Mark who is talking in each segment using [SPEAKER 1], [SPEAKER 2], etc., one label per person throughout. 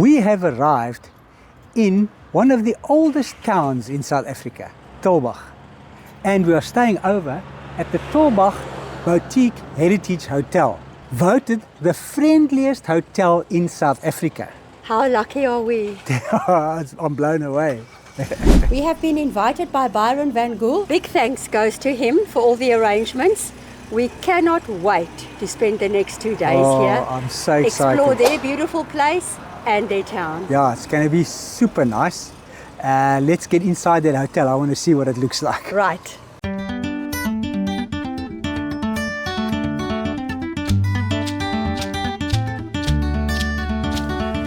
[SPEAKER 1] We have arrived in one of the oldest towns in South Africa, Tulbagh. And we are staying over at the Tulbagh Boutique Heritage Hotel, voted the friendliest hotel in South Africa.
[SPEAKER 2] How lucky are we?
[SPEAKER 1] I'm blown away.
[SPEAKER 2] We have been invited by Byron Van Gool. Big thanks goes to him for all the arrangements. We cannot wait to spend the next 2 days here.
[SPEAKER 1] I'm so excited.
[SPEAKER 2] Explore their beautiful place and their town.
[SPEAKER 1] Yeah, it's going to be super nice. Let's get inside that hotel. I want to see what it looks like.
[SPEAKER 2] Right.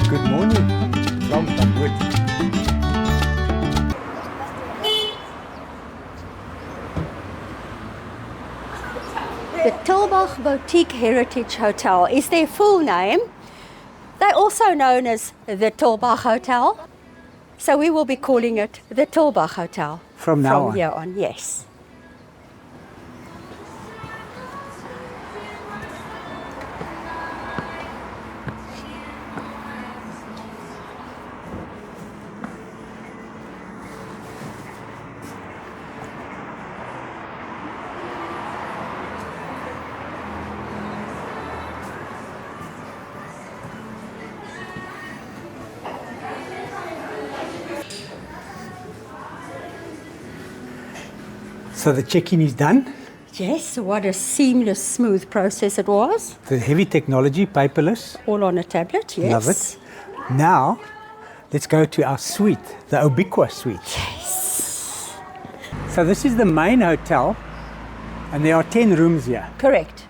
[SPEAKER 1] Good morning. Welcome.
[SPEAKER 2] The Tulbagh Boutique Heritage Hotel is their full name. They're also known as the Tulbagh Hotel. So we will be calling it the Tulbagh Hotel.
[SPEAKER 1] From now on?
[SPEAKER 2] From here on, yes.
[SPEAKER 1] So the check-in is done.
[SPEAKER 2] Yes, what a seamless, smooth process it was.
[SPEAKER 1] The heavy technology, paperless.
[SPEAKER 2] All on a tablet, yes.
[SPEAKER 1] Love it. Now, let's go to our suite, the Obiqua Suite.
[SPEAKER 2] Yes.
[SPEAKER 1] So this is the main hotel, and there are 10 rooms here.
[SPEAKER 2] Correct.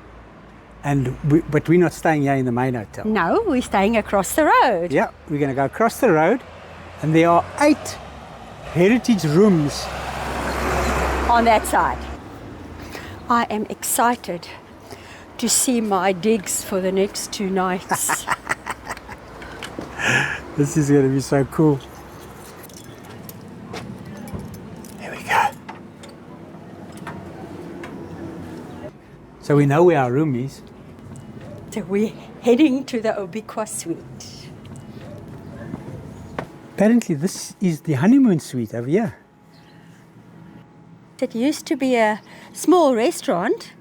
[SPEAKER 1] But we're not staying here in the main hotel.
[SPEAKER 2] No, we're staying across the road.
[SPEAKER 1] Yeah, we're going to go across the road, and there are 8 heritage rooms
[SPEAKER 2] On that side. I am excited to see my digs for the next 2 nights.
[SPEAKER 1] This is going to be so cool. Here we go. So we know where our room is.
[SPEAKER 2] So we're heading to the Obiqua Suite.
[SPEAKER 1] Apparently this is the honeymoon suite over here.
[SPEAKER 2] It used to be a small restaurant,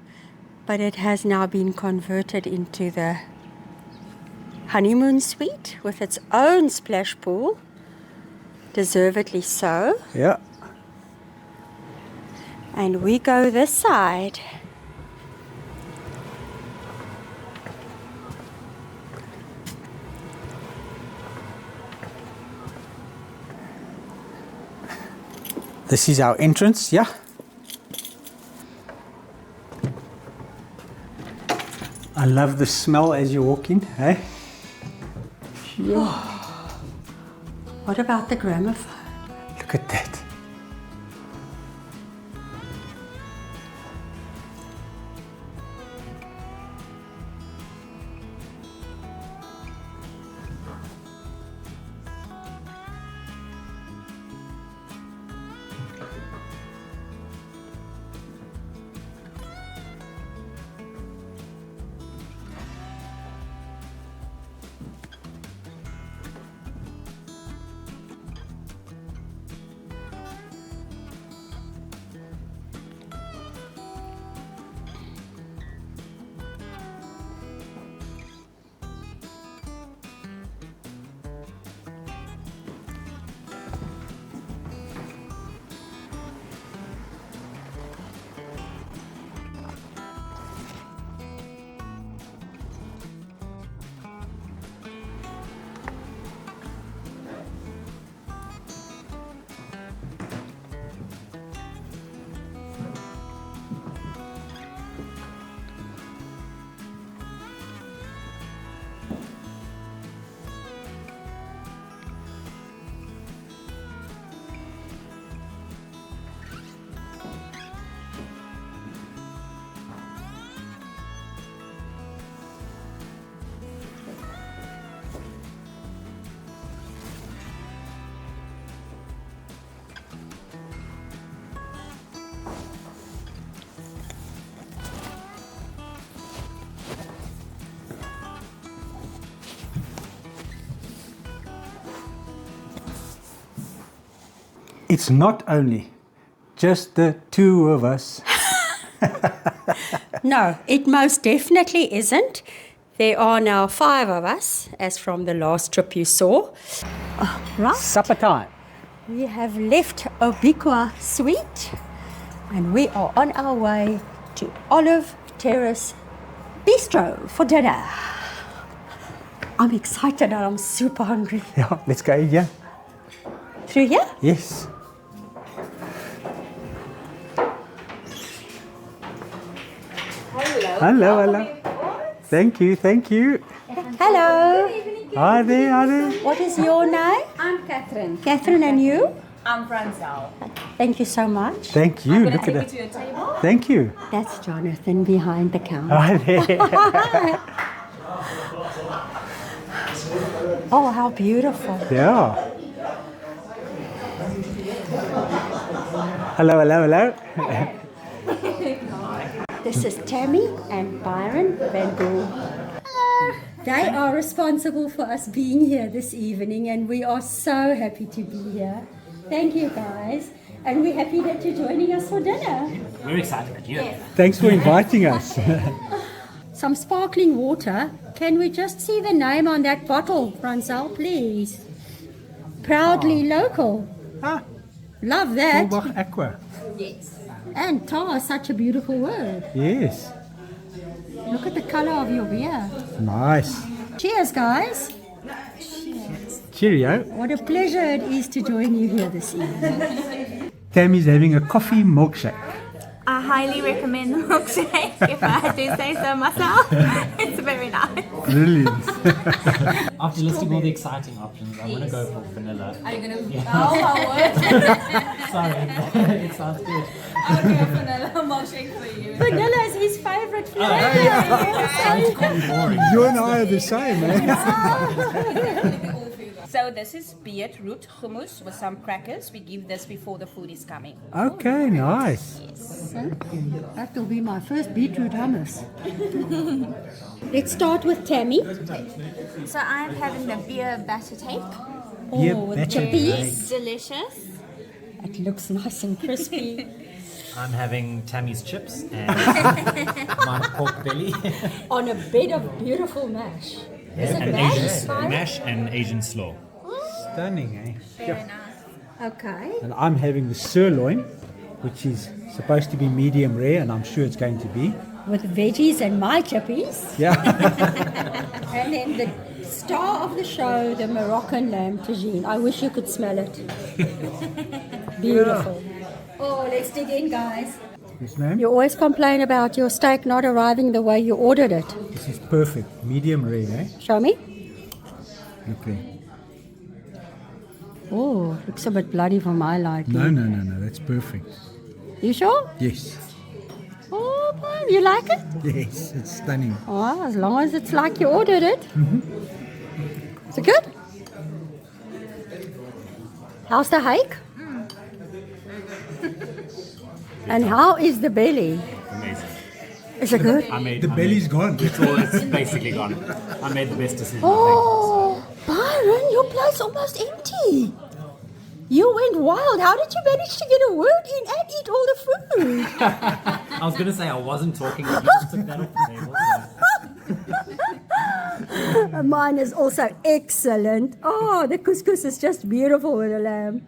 [SPEAKER 2] but it has now been converted into the honeymoon suite with its own splash pool. Deservedly so.
[SPEAKER 1] Yeah.
[SPEAKER 2] And we go this side.
[SPEAKER 1] This is our entrance, yeah. I love the smell as you walk in, hey? Yeah.
[SPEAKER 2] What about the gramophone?
[SPEAKER 1] Look at that. It's not only just the two of us.
[SPEAKER 2] No, it most definitely isn't. There are now 5 of us, as from the last trip you saw. Right.
[SPEAKER 1] Supper time.
[SPEAKER 2] We have left Obiqua Suite and we are on our way to Olive Terrace Bistro for dinner. I'm excited and I'm super hungry.
[SPEAKER 1] Yeah, let's go, yeah.
[SPEAKER 2] Through here?
[SPEAKER 1] Yes. Hello. Thank you.
[SPEAKER 2] Hello.
[SPEAKER 1] Hi there.
[SPEAKER 2] What is your name?
[SPEAKER 3] I'm Catherine.
[SPEAKER 2] Catherine, and you?
[SPEAKER 3] I'm Franzel.
[SPEAKER 2] Thank you so much.
[SPEAKER 1] Thank you.
[SPEAKER 3] I'm going
[SPEAKER 1] Look
[SPEAKER 3] to
[SPEAKER 1] at
[SPEAKER 3] take you
[SPEAKER 1] that.
[SPEAKER 3] to your table.
[SPEAKER 1] Thank you.
[SPEAKER 2] That's Jonathan behind the counter.
[SPEAKER 1] Hi there.
[SPEAKER 2] Oh, how beautiful.
[SPEAKER 1] Yeah. Hello.
[SPEAKER 2] This is Tammy and Byron Van Gogh. They are responsible for us being here this evening and we are so happy to be here. Thank you guys. And we're happy that you're joining us for dinner.
[SPEAKER 4] We're excited that you're here.
[SPEAKER 1] Thanks for inviting us.
[SPEAKER 2] Some sparkling water. Can we just see the name on that bottle, Franzel, please? Proudly local.
[SPEAKER 1] Ah,
[SPEAKER 2] Love that.
[SPEAKER 1] Tulbagh Aqua.
[SPEAKER 2] And tar is such a beautiful word.
[SPEAKER 1] Yes.
[SPEAKER 2] Look at the color of your beer.
[SPEAKER 1] Nice.
[SPEAKER 2] Cheers, guys.
[SPEAKER 1] Cheerio.
[SPEAKER 2] What a pleasure it is to join you here this evening.
[SPEAKER 1] Tammy's having a coffee milkshake.
[SPEAKER 3] I highly recommend the milkshake if I do say so myself. It's very nice.
[SPEAKER 1] Brilliant.
[SPEAKER 4] After listing all the exciting options, I'm going to go for vanilla.
[SPEAKER 3] Are you going to? Oh, my word.
[SPEAKER 4] Sorry, it sounds good.
[SPEAKER 3] I'll do a vanilla milkshake for you.
[SPEAKER 2] Vanilla is his favorite flavor.
[SPEAKER 1] You and I are the same, eh?
[SPEAKER 5] So this is beetroot hummus with some crackers. We give this before the food is coming.
[SPEAKER 1] Okay, nice.
[SPEAKER 2] That will be my first beetroot hummus. Let's start with Tammy.
[SPEAKER 3] So I'm having the beer batter take.
[SPEAKER 1] Beer
[SPEAKER 2] with
[SPEAKER 1] batter
[SPEAKER 2] chippies.
[SPEAKER 3] Delicious.
[SPEAKER 2] It looks nice and crispy.
[SPEAKER 4] I'm having Tammy's chips and my pork belly.
[SPEAKER 2] On a bed of beautiful mash. Is it
[SPEAKER 4] and
[SPEAKER 2] mash? Byron?
[SPEAKER 4] mash and Asian slaw.
[SPEAKER 1] Stunning, eh?
[SPEAKER 3] Very nice.
[SPEAKER 2] Okay.
[SPEAKER 1] And I'm having the sirloin, which is supposed to be medium rare, and I'm sure it's going to be.
[SPEAKER 2] With veggies and my chippies.
[SPEAKER 1] Yeah.
[SPEAKER 2] And then the star of the show, the Moroccan lamb tagine. I wish you could smell it. Beautiful. Oh, let's dig in, guys.
[SPEAKER 1] Yes, ma'am.
[SPEAKER 2] You always complain about your steak not arriving the way you ordered it.
[SPEAKER 1] This is perfect. Medium rare, eh?
[SPEAKER 2] Show me.
[SPEAKER 1] Okay.
[SPEAKER 2] Oh, looks a bit bloody for my liking.
[SPEAKER 1] No. That's perfect.
[SPEAKER 2] You sure?
[SPEAKER 1] Yes.
[SPEAKER 2] Oh, boy, you like it?
[SPEAKER 1] Yes, it's stunning.
[SPEAKER 2] Oh, as long as it's like you ordered it. Is it good? How's the hake? And how is the belly?
[SPEAKER 4] Amazing.
[SPEAKER 2] Is it good?
[SPEAKER 1] The belly's gone.
[SPEAKER 4] It's basically gone. I made the best decision.
[SPEAKER 2] Oh, Byron, your plate's almost empty. You went wild. How did you manage to get a word in and eat all the food?
[SPEAKER 4] I was going to say I wasn't talking, but you just took that off the table.
[SPEAKER 2] Mine is also excellent. Oh, the couscous is just beautiful with the lamb.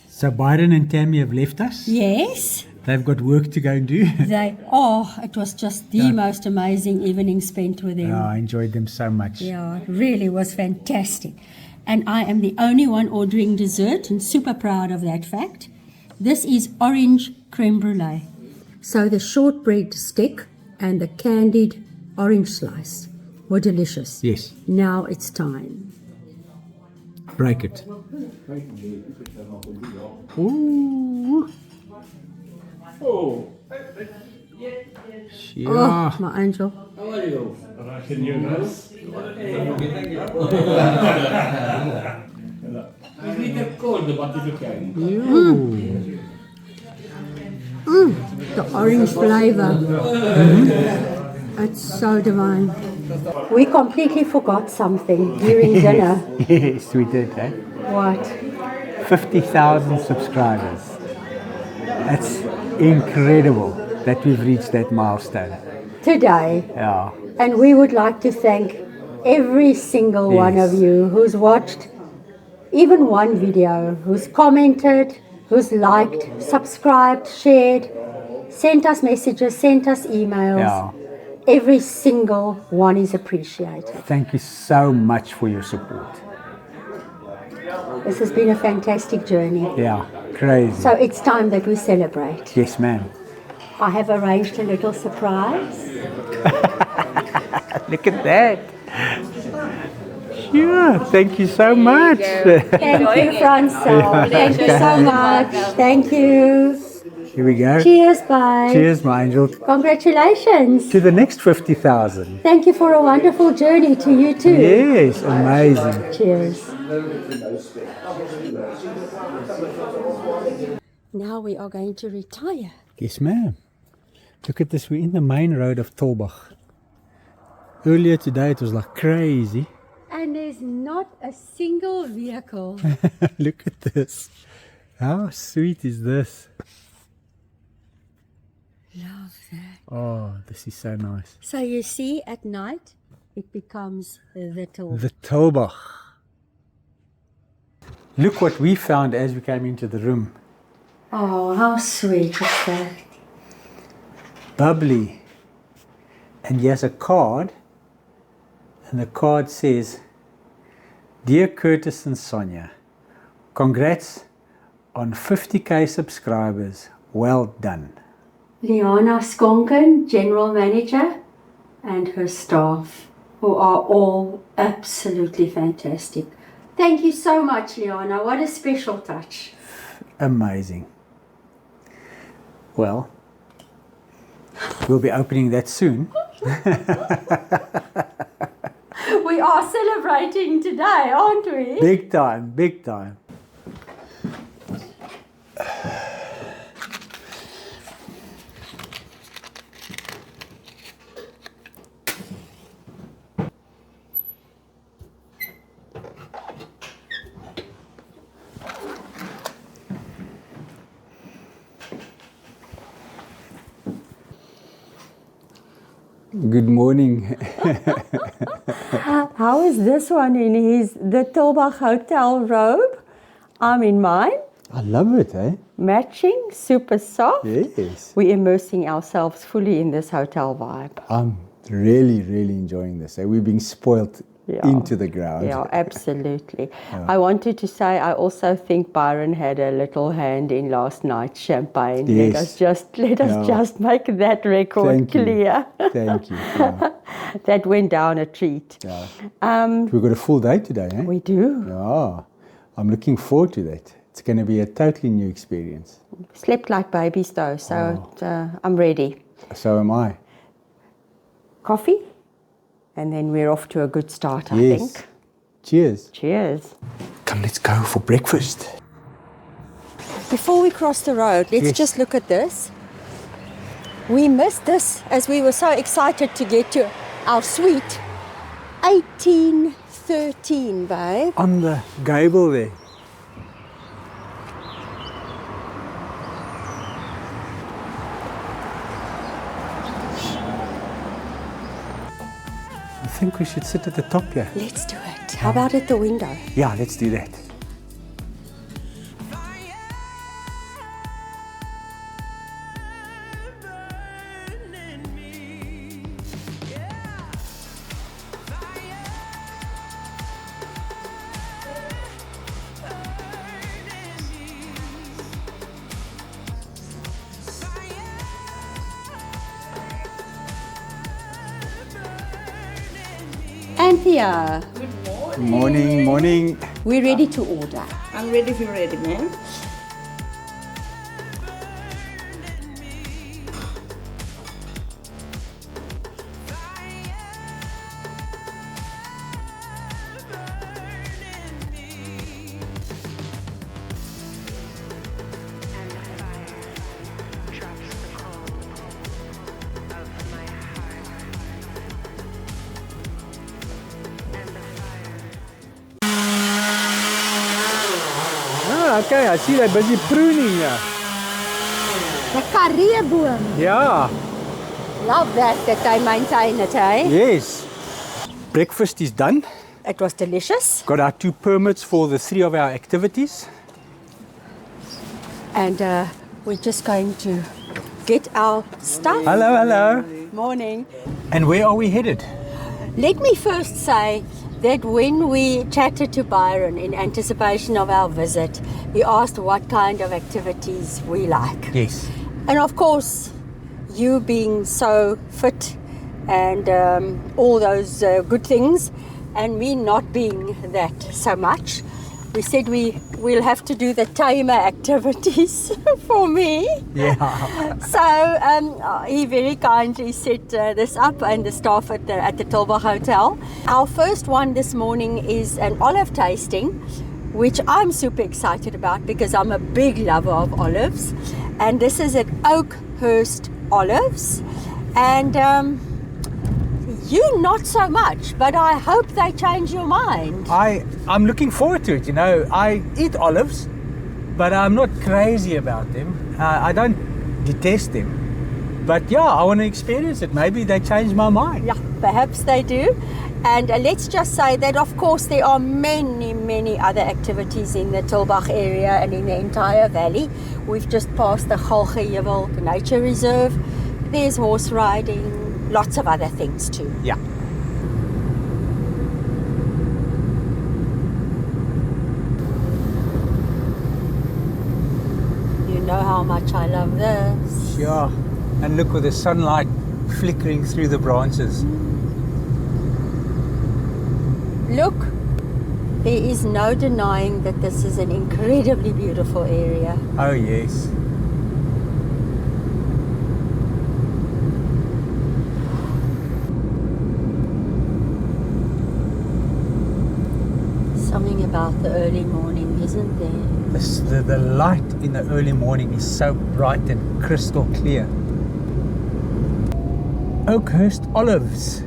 [SPEAKER 1] So Byron and Tammy have left us.
[SPEAKER 2] Yes.
[SPEAKER 1] They've got work to go and do.
[SPEAKER 2] It was just the most amazing evening spent with them.
[SPEAKER 1] Oh, I enjoyed them so much.
[SPEAKER 2] Yeah, it really was fantastic. And I am the only one ordering dessert and super proud of that fact. This is orange creme brulee. So the shortbread stick and the candied orange slice were delicious.
[SPEAKER 1] Yes.
[SPEAKER 2] Now it's time.
[SPEAKER 1] Break it. Ooh. Yeah.
[SPEAKER 2] Oh, my angel. The orange flavor. It's so divine. We completely forgot something during dinner.
[SPEAKER 1] Yes, we did, eh?
[SPEAKER 2] What?
[SPEAKER 1] 50,000 subscribers. That's incredible that we've reached that milestone.
[SPEAKER 2] Today.
[SPEAKER 1] Yeah.
[SPEAKER 2] And we would like to thank every single one of
[SPEAKER 1] Yes.
[SPEAKER 2] you who's watched even one video, who's commented, who's liked, subscribed, shared, sent us messages, sent us emails.
[SPEAKER 1] Yeah.
[SPEAKER 2] Every single one is appreciated.
[SPEAKER 1] Thank you so much for your support.
[SPEAKER 2] This has been a fantastic journey.
[SPEAKER 1] Yeah, crazy.
[SPEAKER 2] So it's time that we celebrate.
[SPEAKER 1] Yes, ma'am.
[SPEAKER 2] I have arranged a little surprise.
[SPEAKER 1] Look at that. Sure, thank you so much.
[SPEAKER 2] Thank you, Francel. Thank you so much. Thank you.
[SPEAKER 1] Here we go.
[SPEAKER 2] Cheers, bye.
[SPEAKER 1] Cheers, my angel.
[SPEAKER 2] Congratulations.
[SPEAKER 1] To the next 50,000.
[SPEAKER 2] Thank you for a wonderful journey to you too.
[SPEAKER 1] Yes, amazing.
[SPEAKER 2] Cheers. Now we are going to retire.
[SPEAKER 1] Yes, ma'am. Look at this, we're in the main road of Tulbagh. Earlier today it was like crazy.
[SPEAKER 2] And there's not a single vehicle.
[SPEAKER 1] Look at this. How sweet is this?
[SPEAKER 2] Love that.
[SPEAKER 1] Oh, this is so nice.
[SPEAKER 2] So you see, at night, it becomes the Tulbagh.
[SPEAKER 1] The Tulbagh. Look what we found as we came into the room.
[SPEAKER 2] Oh, how sweet is that?
[SPEAKER 1] Bubbly. And here's a card. And the card says, Dear Curtis and Sonia, congrats on 50k subscribers. Well done.
[SPEAKER 2] Liana Skonken, General Manager, and her staff, who are all absolutely fantastic. Thank you so much, Liana. What a special touch.
[SPEAKER 1] Amazing. Well, we'll be opening that soon.
[SPEAKER 2] We are celebrating today, aren't we?
[SPEAKER 1] Big time, big time. Good morning.
[SPEAKER 2] How is this one in the Tulbagh Hotel robe? I'm in mine.
[SPEAKER 1] I love it, eh?
[SPEAKER 2] Matching, super soft.
[SPEAKER 1] Yes.
[SPEAKER 2] We're immersing ourselves fully in this hotel vibe.
[SPEAKER 1] I'm really, really enjoying this. Eh? We're being spoilt
[SPEAKER 2] Yeah.
[SPEAKER 1] into the ground.
[SPEAKER 2] Yeah, absolutely. I wanted to say I also think Byron had a little hand in last night's champagne.
[SPEAKER 1] Yes.
[SPEAKER 2] Let us just make that record
[SPEAKER 1] Thank you.
[SPEAKER 2] clear.
[SPEAKER 1] Thank you. Yeah.
[SPEAKER 2] That went down a treat.
[SPEAKER 1] Yeah. We've got a full day today, eh?
[SPEAKER 2] We do.
[SPEAKER 1] Yeah. I'm looking forward to that. It's going to be a totally new experience.
[SPEAKER 2] Slept like babies though, so I'm ready.
[SPEAKER 1] So am I.
[SPEAKER 2] Coffee? And then we're off to a good start, I
[SPEAKER 1] Yes.
[SPEAKER 2] think.
[SPEAKER 1] Cheers.
[SPEAKER 2] Cheers.
[SPEAKER 1] Come, let's go for breakfast.
[SPEAKER 2] Before we cross the road, let's just look at this. We missed this as we were so excited to get to our suite. 1813, babe.
[SPEAKER 1] On the gable there. I think we should sit at the top here.
[SPEAKER 2] Let's do it. How about at the window?
[SPEAKER 1] Yeah, let's do that.
[SPEAKER 2] Anthea,
[SPEAKER 1] Morning, morning.
[SPEAKER 2] we're ready to order.
[SPEAKER 5] I'm ready if you're ready, ma'am.
[SPEAKER 1] Ah, okay, I see they're busy pruning here.
[SPEAKER 2] The karreeboom.
[SPEAKER 1] Yeah,
[SPEAKER 2] Love that they maintain it, eh?
[SPEAKER 1] yes. Breakfast is done.
[SPEAKER 2] It was delicious.
[SPEAKER 1] Got our 2 permits for the 3 of our activities.
[SPEAKER 2] And we're just going to get our stuff.
[SPEAKER 1] Hello, hello.
[SPEAKER 2] Morning.
[SPEAKER 1] And where are we headed?
[SPEAKER 2] Let me first say that when we chatted to Byron in anticipation of our visit, he asked what kind of activities we like.
[SPEAKER 1] Yes.
[SPEAKER 2] And of course, you being so fit and all those good things, and me not being that so much, we said we'll have to do the tamer activities for me.
[SPEAKER 1] Yeah.
[SPEAKER 2] So he very kindly set this up, and the staff at the Tulbagh Hotel. Our first one this morning is an olive tasting, which I'm super excited about because I'm a big lover of olives. And this is at Oakhurst Olives. And you not so much, but I hope they change your mind.
[SPEAKER 1] I'm looking forward to it, you know. I eat olives, but I'm not crazy about them. I don't detest them. But yeah, I want to experience it. Maybe they change my mind.
[SPEAKER 2] Yeah, perhaps they do. And let's just say that, of course, there are many, many other activities in the Tulbagh area and in the entire valley. We've just passed the Galgehevel Nature Reserve. There's horse riding, lots of other things too.
[SPEAKER 1] Yeah.
[SPEAKER 2] You know how much I love this.
[SPEAKER 1] Yeah. And look with the sunlight flickering through the branches.
[SPEAKER 2] Look, there is no denying that this is an incredibly beautiful area.
[SPEAKER 1] Oh, yes.
[SPEAKER 2] Something about the early morning, isn't there?
[SPEAKER 1] The light in the early morning is so bright and crystal clear. Oakhurst Olives.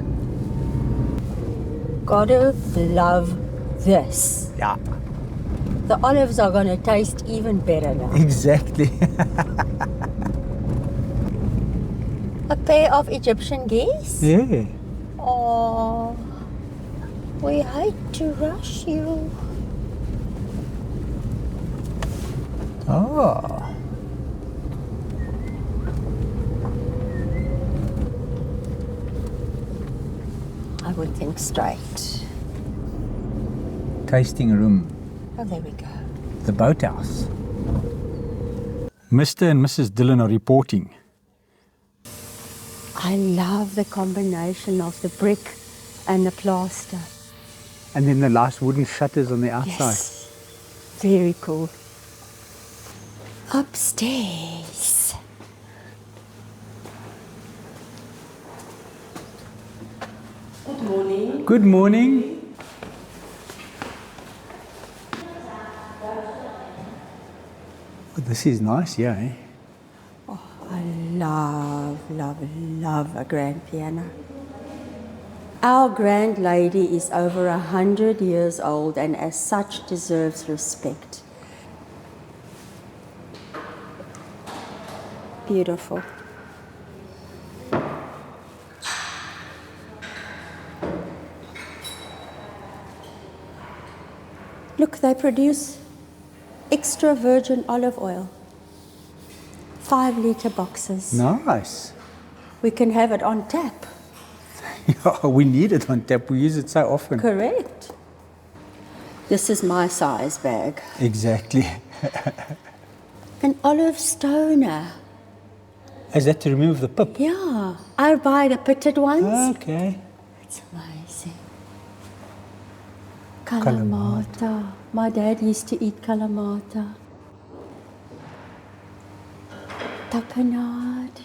[SPEAKER 2] Gotta love this.
[SPEAKER 1] Yeah,
[SPEAKER 2] The olives are gonna taste even better now.
[SPEAKER 1] exactly.
[SPEAKER 2] A pair of Egyptian geese?
[SPEAKER 1] Yeah.
[SPEAKER 2] Oh, we hate to rush you.
[SPEAKER 1] Oh.
[SPEAKER 2] I would think straight.
[SPEAKER 1] Tasting room.
[SPEAKER 2] Oh, there we go.
[SPEAKER 1] The boathouse. Mr. and Mrs. Dillon are reporting.
[SPEAKER 2] I love the combination of the brick and the plaster.
[SPEAKER 1] And then the last wooden shutters on the outside.
[SPEAKER 2] Yes. Very cool. Upstairs.
[SPEAKER 6] Good morning.
[SPEAKER 1] Good morning. Oh, this is nice, yeah. Eh?
[SPEAKER 2] I love, love, love a grand piano. Our grand lady is over 100 years old and as such deserves respect. Beautiful. Look, they produce extra virgin olive oil. 5-litre boxes.
[SPEAKER 1] Nice.
[SPEAKER 2] We can have it on tap.
[SPEAKER 1] Yeah, we need it on tap. We use it so often.
[SPEAKER 2] Correct. This is my size bag.
[SPEAKER 1] Exactly.
[SPEAKER 2] An olive stoner.
[SPEAKER 1] Is that to remove the pip?
[SPEAKER 2] Yeah, I buy the pitted ones.
[SPEAKER 1] Okay.
[SPEAKER 2] It's amazing. Kalamata. My dad used to eat kalamata. Tapenade.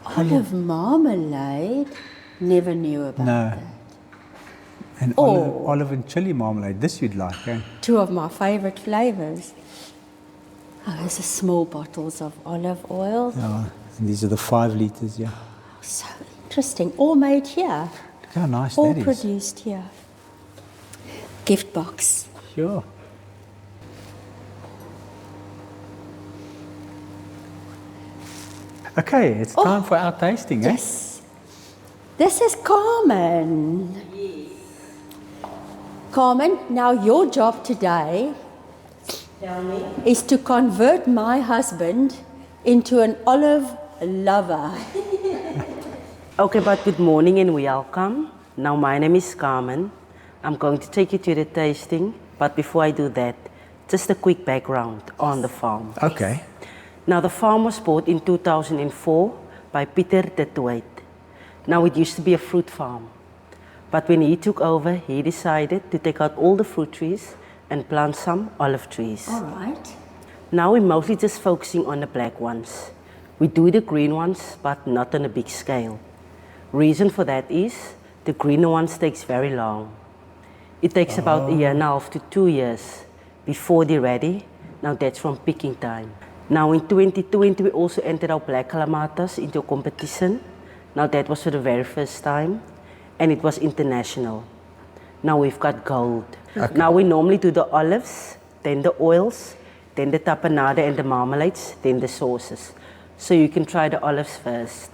[SPEAKER 2] Olive marmalade. Never knew about
[SPEAKER 1] No.
[SPEAKER 2] that.
[SPEAKER 1] And
[SPEAKER 2] Oh.
[SPEAKER 1] olive and chili marmalade. This you'd like, eh?
[SPEAKER 2] 2 of my favorite flavors. Oh, those are small bottles of olive oil.
[SPEAKER 1] Yeah. And these are the 5 litres, yeah.
[SPEAKER 2] So interesting. All made here.
[SPEAKER 1] Look how nice
[SPEAKER 2] All
[SPEAKER 1] that is.
[SPEAKER 2] produced here. Gift box.
[SPEAKER 1] Sure. Okay, it's time for our tasting, eh?
[SPEAKER 2] Yes. This is Carmen. Carmen, now your job today is to convert my husband into an olive lover.
[SPEAKER 6] Okay, but good morning and welcome. Now my name is Carmen. I'm going to take you to the tasting, but before I do that, just a quick background on the farm.
[SPEAKER 1] Okay.
[SPEAKER 6] Now the farm was bought in 2004 by Peter de Toit. Now it used to be a fruit farm, but when he took over, he decided to take out all the fruit trees and plant some olive trees.
[SPEAKER 2] All right.
[SPEAKER 6] Now we're mostly just focusing on the black ones. We do the green ones, but not on a big scale. Reason for that is the greener ones takes very long. It takes about 1.5 to 2 years before they're ready. Now that's from picking time. Now in 2020, we also entered our black calamatas into a competition. Now that was for the very first time, and it was international. Now we've got gold. Okay. Now we normally do the olives, then the oils, then the tapenade and the marmalades, then the sauces. So you can try the olives first.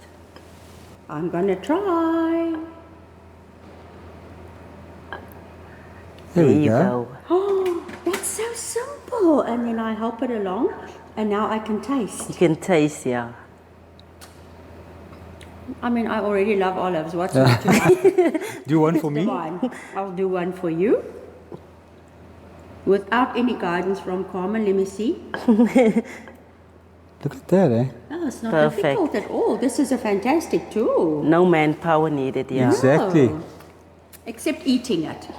[SPEAKER 2] I'm gonna try.
[SPEAKER 1] There we
[SPEAKER 6] you
[SPEAKER 1] go.
[SPEAKER 2] Oh, that's so simple. And then I help it along, and now I can taste.
[SPEAKER 6] You can taste, yeah.
[SPEAKER 2] I mean, I already love olives. What's not to like?
[SPEAKER 1] Do one for me.
[SPEAKER 2] Fine. I'll do one for you. Without any guidance from Carmen, let me see.
[SPEAKER 1] Look at that, eh?
[SPEAKER 2] Oh, it's not
[SPEAKER 6] Perfect.
[SPEAKER 2] difficult at all. This is a fantastic tool.
[SPEAKER 6] No manpower needed, yeah.
[SPEAKER 1] Exactly.
[SPEAKER 2] No. Except eating it.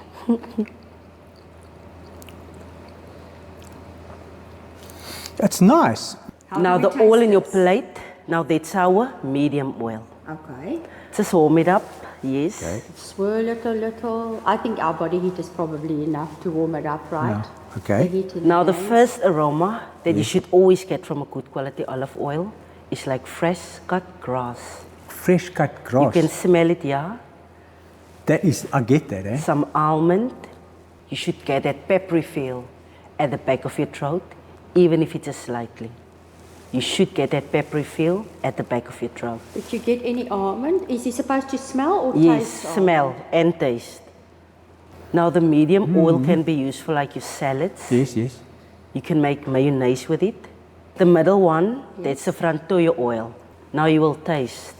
[SPEAKER 1] That's nice.
[SPEAKER 2] How
[SPEAKER 6] Now
[SPEAKER 2] do
[SPEAKER 6] the
[SPEAKER 2] we
[SPEAKER 6] oil
[SPEAKER 2] taste
[SPEAKER 6] in your
[SPEAKER 2] this?
[SPEAKER 6] plate, now that's our medium oil.
[SPEAKER 2] Okay.
[SPEAKER 6] Just warm it up, yes.
[SPEAKER 1] Okay.
[SPEAKER 2] Swirl it a little. I think our body heat is probably enough to warm it up, right?
[SPEAKER 1] Yeah. Okay.
[SPEAKER 2] The heat in
[SPEAKER 6] Now the
[SPEAKER 2] hands.
[SPEAKER 6] first aroma that you should always get from a good quality olive oil is like fresh cut grass.
[SPEAKER 1] Fresh cut
[SPEAKER 6] You
[SPEAKER 1] grass.
[SPEAKER 6] can smell it, yeah.
[SPEAKER 1] That is, I get that, eh?
[SPEAKER 6] Some almond. You should get that peppery feel at the back of your throat, even if it's just slightly. You should get that peppery feel at the back of your throat.
[SPEAKER 2] Did you get any almond? Is he supposed to smell or
[SPEAKER 6] Yes,
[SPEAKER 2] taste?
[SPEAKER 6] smell and taste. Now the medium oil can be used for like your salads.
[SPEAKER 1] Yes, yes.
[SPEAKER 6] You can make mayonnaise with it. The middle one, that's the frantoio oil. Now you will taste.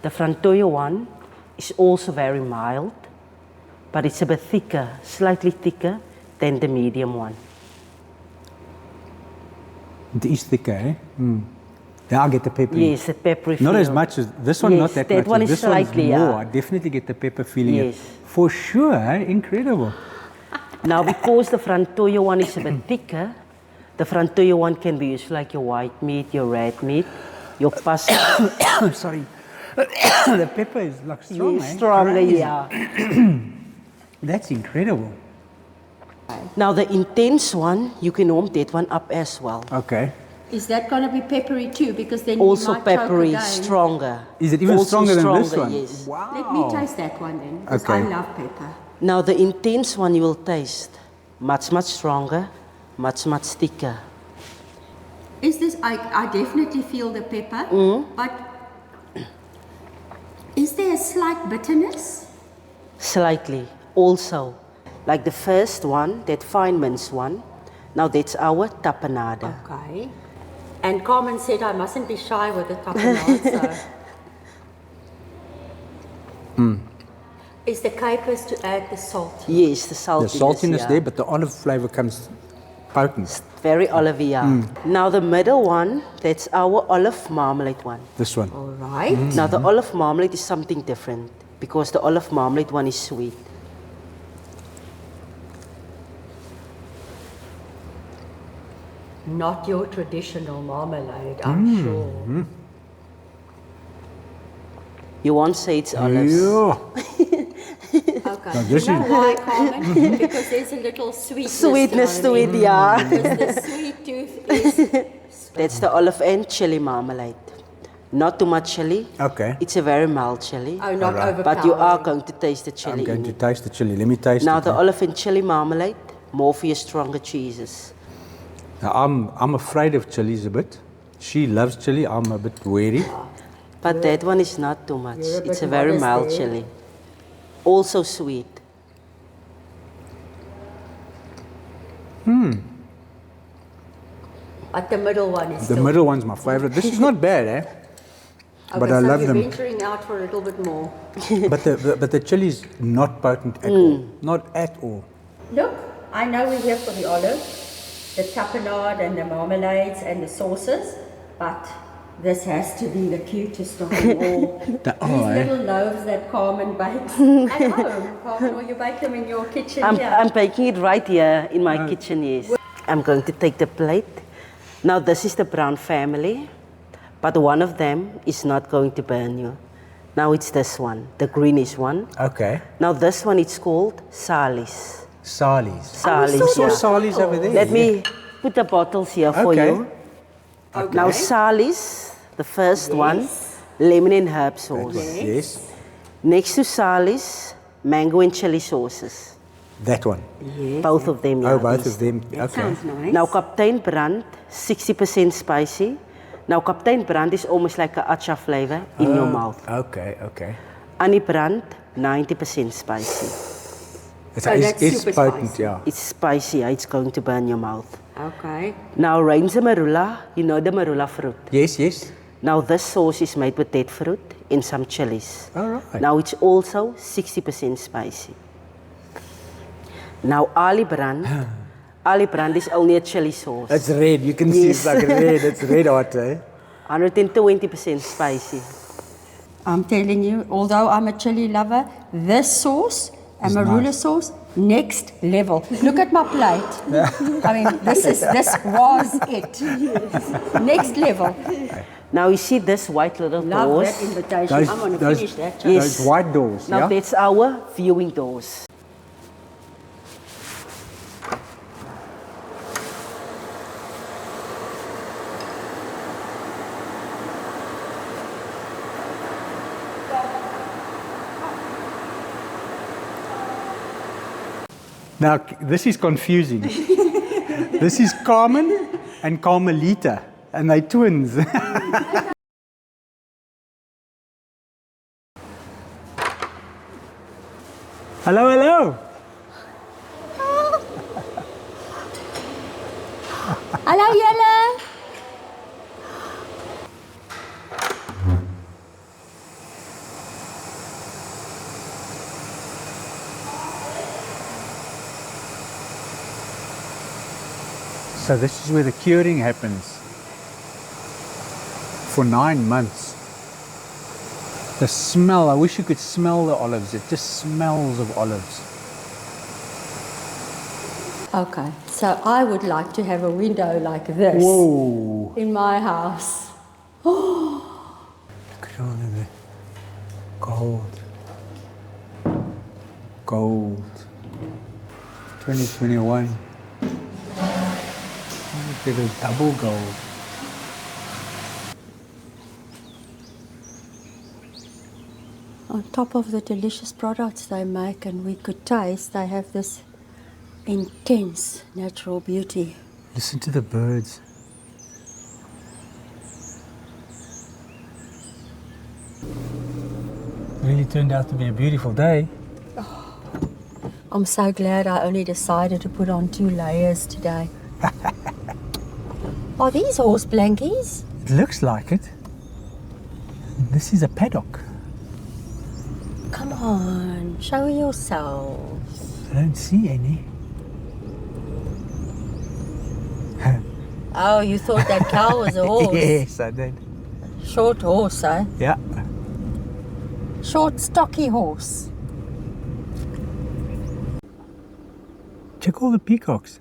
[SPEAKER 6] The frantoio one is also very mild, but it's a bit thicker, slightly thicker than the medium one.
[SPEAKER 1] It is thicker, eh? Now I get the pepper.
[SPEAKER 6] Yes, the peppery feel.
[SPEAKER 1] Not as much as this one,
[SPEAKER 6] Yes,
[SPEAKER 1] not that
[SPEAKER 6] that
[SPEAKER 1] much.
[SPEAKER 6] one is
[SPEAKER 1] This
[SPEAKER 6] slightly,
[SPEAKER 1] one's more.
[SPEAKER 6] yeah.
[SPEAKER 1] I definitely get the pepper feeling.
[SPEAKER 6] Yes.
[SPEAKER 1] For sure, eh? Incredible.
[SPEAKER 6] Now because the frantoio one is a bit thicker, the frantoio one can be used like your white meat, your red meat, your pasta.
[SPEAKER 1] Sorry. The pepper is like strong,
[SPEAKER 6] Yes,
[SPEAKER 1] eh?
[SPEAKER 6] stronger,
[SPEAKER 1] Crazy.
[SPEAKER 6] yeah.
[SPEAKER 1] That's incredible.
[SPEAKER 6] Now the intense one, you can warm that one up as well.
[SPEAKER 1] Okay.
[SPEAKER 2] Is that going to be peppery too? Because then
[SPEAKER 6] Also
[SPEAKER 2] you might choke
[SPEAKER 6] peppery,
[SPEAKER 2] again.
[SPEAKER 6] stronger.
[SPEAKER 1] Is it even
[SPEAKER 6] Also
[SPEAKER 1] stronger than this
[SPEAKER 6] stronger,
[SPEAKER 1] one?
[SPEAKER 6] Yes.
[SPEAKER 1] Wow.
[SPEAKER 2] Let me taste that one then, because I
[SPEAKER 1] Okay.
[SPEAKER 2] love pepper.
[SPEAKER 6] Now the intense one you will taste much, much stronger, much, much thicker.
[SPEAKER 2] Is this, I definitely feel the pepper, but is there a slight bitterness?
[SPEAKER 6] Slightly. Also, like the first one, that fine mince one, now that's our tapenade.
[SPEAKER 2] Okay. And Carmen said I mustn't be shy with the tapenade, so. Is the capers to add the salt?
[SPEAKER 6] Yes, the saltiness.
[SPEAKER 1] The saltiness
[SPEAKER 6] yeah.
[SPEAKER 1] there, but the olive flavor comes potent.
[SPEAKER 6] Very olivey, yeah. Now the middle one, that's our olive marmalade one.
[SPEAKER 1] This one.
[SPEAKER 2] All right.
[SPEAKER 6] Now the olive marmalade is something different because the olive marmalade one is sweet.
[SPEAKER 2] Not your traditional marmalade, I'm sure.
[SPEAKER 6] You won't say it's olives.
[SPEAKER 1] Yeah.
[SPEAKER 2] Okay.
[SPEAKER 1] Now this
[SPEAKER 2] you know
[SPEAKER 1] is-
[SPEAKER 2] why, Carmen? Because there's a little
[SPEAKER 6] Sweetness to it,
[SPEAKER 2] it.
[SPEAKER 6] yeah.
[SPEAKER 2] Because the sweet tooth is
[SPEAKER 6] That's the olive and chili marmalade. Not too much chili.
[SPEAKER 1] Okay.
[SPEAKER 6] It's a very mild chili.
[SPEAKER 2] not overpowering.
[SPEAKER 6] But you are going to taste the chili.
[SPEAKER 1] I'm going
[SPEAKER 6] in
[SPEAKER 1] to
[SPEAKER 6] it.
[SPEAKER 1] taste the chili. Let me taste
[SPEAKER 6] Now
[SPEAKER 1] it.
[SPEAKER 6] the
[SPEAKER 1] eh?
[SPEAKER 6] olive and chili marmalade, more for your stronger cheeses.
[SPEAKER 1] Now, I'm afraid of chilies a bit. She loves chili. I'm a bit wary.
[SPEAKER 6] But that one is not too much.
[SPEAKER 2] You're a
[SPEAKER 6] It's
[SPEAKER 2] bit
[SPEAKER 6] a very
[SPEAKER 2] modest
[SPEAKER 6] mild
[SPEAKER 2] there.
[SPEAKER 6] chili. Also sweet.
[SPEAKER 2] But the middle one is
[SPEAKER 1] The
[SPEAKER 2] still...
[SPEAKER 1] middle one's my favorite. This is not bad, eh? But I
[SPEAKER 2] so
[SPEAKER 1] love
[SPEAKER 2] we're
[SPEAKER 1] them.
[SPEAKER 2] venturing out for a little bit more.
[SPEAKER 1] But the chili's not potent at all. Not at all.
[SPEAKER 2] Look, I know we're here for the olive, the tapenade and the marmalades and the sauces, but this has to be the cutest of them all. These little loaves that Carmen bakes at home. Carmen, will you bake them in your kitchen here?
[SPEAKER 6] I'm baking it right here in my kitchen, yes. I'm going to take the plate. Now this is the brown family, but one of them is not going to burn you. Now it's this one, the greenish one.
[SPEAKER 1] Okay.
[SPEAKER 6] Now this one is called Salis.
[SPEAKER 1] Salis.
[SPEAKER 6] Salis,
[SPEAKER 1] I saw
[SPEAKER 6] yeah.
[SPEAKER 1] Salis over there.
[SPEAKER 6] Let me put the bottles here for
[SPEAKER 1] Okay.
[SPEAKER 6] you. Now Salis, the first one, lemon and herb sauce.
[SPEAKER 1] Yes.
[SPEAKER 6] Next to Salis, mango and chili sauces.
[SPEAKER 1] That one.
[SPEAKER 6] Both of them.
[SPEAKER 1] Oh,
[SPEAKER 6] yeah,
[SPEAKER 1] both
[SPEAKER 6] these.
[SPEAKER 1] of them. Okay.
[SPEAKER 2] Sounds nice.
[SPEAKER 6] Now Kaptein Brand, 60% spicy. Now Kaptein Brand is almost like a acha flavor in your mouth.
[SPEAKER 1] Okay, okay.
[SPEAKER 6] Annie Brand, 90% spicy.
[SPEAKER 1] It's
[SPEAKER 2] super
[SPEAKER 1] potent,
[SPEAKER 2] spicy.
[SPEAKER 1] yeah.
[SPEAKER 6] It's spicy, yeah, it's going to burn your mouth.
[SPEAKER 2] Okay.
[SPEAKER 6] Now Rain's marula, you know the marula fruit.
[SPEAKER 1] Yes, yes.
[SPEAKER 6] Now this sauce is made with that fruit and some chilies.
[SPEAKER 1] All right.
[SPEAKER 6] Now it's also 60% spicy. Now Ali Brand. Ali Brand is only a chili sauce.
[SPEAKER 1] It's red. You can see it's like red. It's red hot, eh?
[SPEAKER 6] 120% spicy.
[SPEAKER 2] I'm telling you, although I'm a chili lover, this sauce and marula sauce, next level. Look at my plate. I mean, this was it. Next level.
[SPEAKER 6] Now you see this white little
[SPEAKER 2] Love
[SPEAKER 6] doors?
[SPEAKER 2] that invitation. I'm going to finish that.
[SPEAKER 6] Yes.
[SPEAKER 1] Those white doors,
[SPEAKER 6] Now
[SPEAKER 1] yeah?
[SPEAKER 6] that's our viewing doors.
[SPEAKER 1] Now, this is confusing. This is Carmen and Carmelita, and they're twins. Hello, hello.
[SPEAKER 2] Hello, Yella.
[SPEAKER 1] So this is where the curing happens. For 9 months. The smell, I wish you could smell the olives. It just smells of olives.
[SPEAKER 2] Okay, so I would like to have a window like this
[SPEAKER 1] Whoa.
[SPEAKER 2] in my house.
[SPEAKER 1] Look at all of the gold. Gold. 2021. Look at the double gold.
[SPEAKER 2] On top of the delicious products they make and we could taste, they have this intense natural beauty.
[SPEAKER 1] Listen to the birds. Really turned out to be a beautiful day.
[SPEAKER 2] I'm so glad I only decided to put on 2 layers today. Are these horse blankies?
[SPEAKER 1] It looks like it. This is a paddock.
[SPEAKER 2] Come on, show yourself.
[SPEAKER 1] I don't see any.
[SPEAKER 2] Oh, you thought that cow was a horse?
[SPEAKER 1] Yes, I did.
[SPEAKER 2] Short horse, eh?
[SPEAKER 1] Yeah.
[SPEAKER 2] Short, stocky horse.
[SPEAKER 1] Check all the peacocks.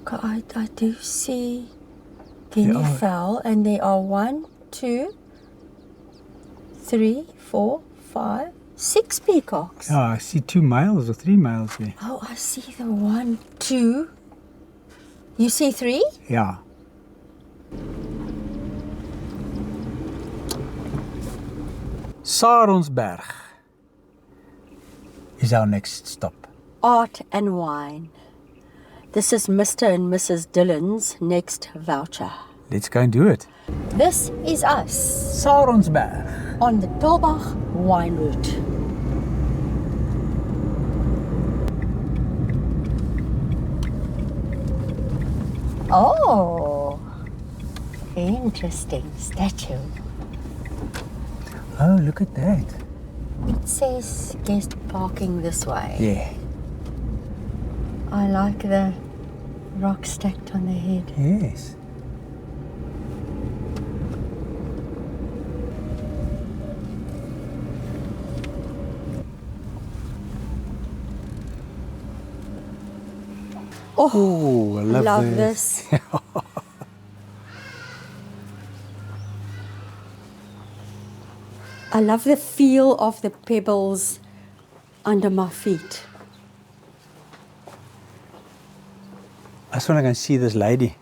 [SPEAKER 2] I do see guinea
[SPEAKER 1] are.
[SPEAKER 2] fowl, and there are 1, 2, 3, 4, 5, 6 peacocks.
[SPEAKER 1] Oh, I see 2 males or 3 males there.
[SPEAKER 2] Oh, I see the 1, 2. You see 3?
[SPEAKER 1] Yeah. Saronsberg is our next stop.
[SPEAKER 2] Art and wine. This is Mr. and Mrs. Dillon's next voucher.
[SPEAKER 1] Let's go and do it.
[SPEAKER 2] This is us
[SPEAKER 1] Saronsberg.
[SPEAKER 2] on the Tulbagh wine route. Oh, interesting statue.
[SPEAKER 1] Oh, look at that.
[SPEAKER 2] It says guest parking this way.
[SPEAKER 1] Yeah.
[SPEAKER 2] I like the rock stacked on the head.
[SPEAKER 1] Yes. Oh, I love
[SPEAKER 2] this. I love the feel of the pebbles under my feet.
[SPEAKER 1] I just want to go and see this lady.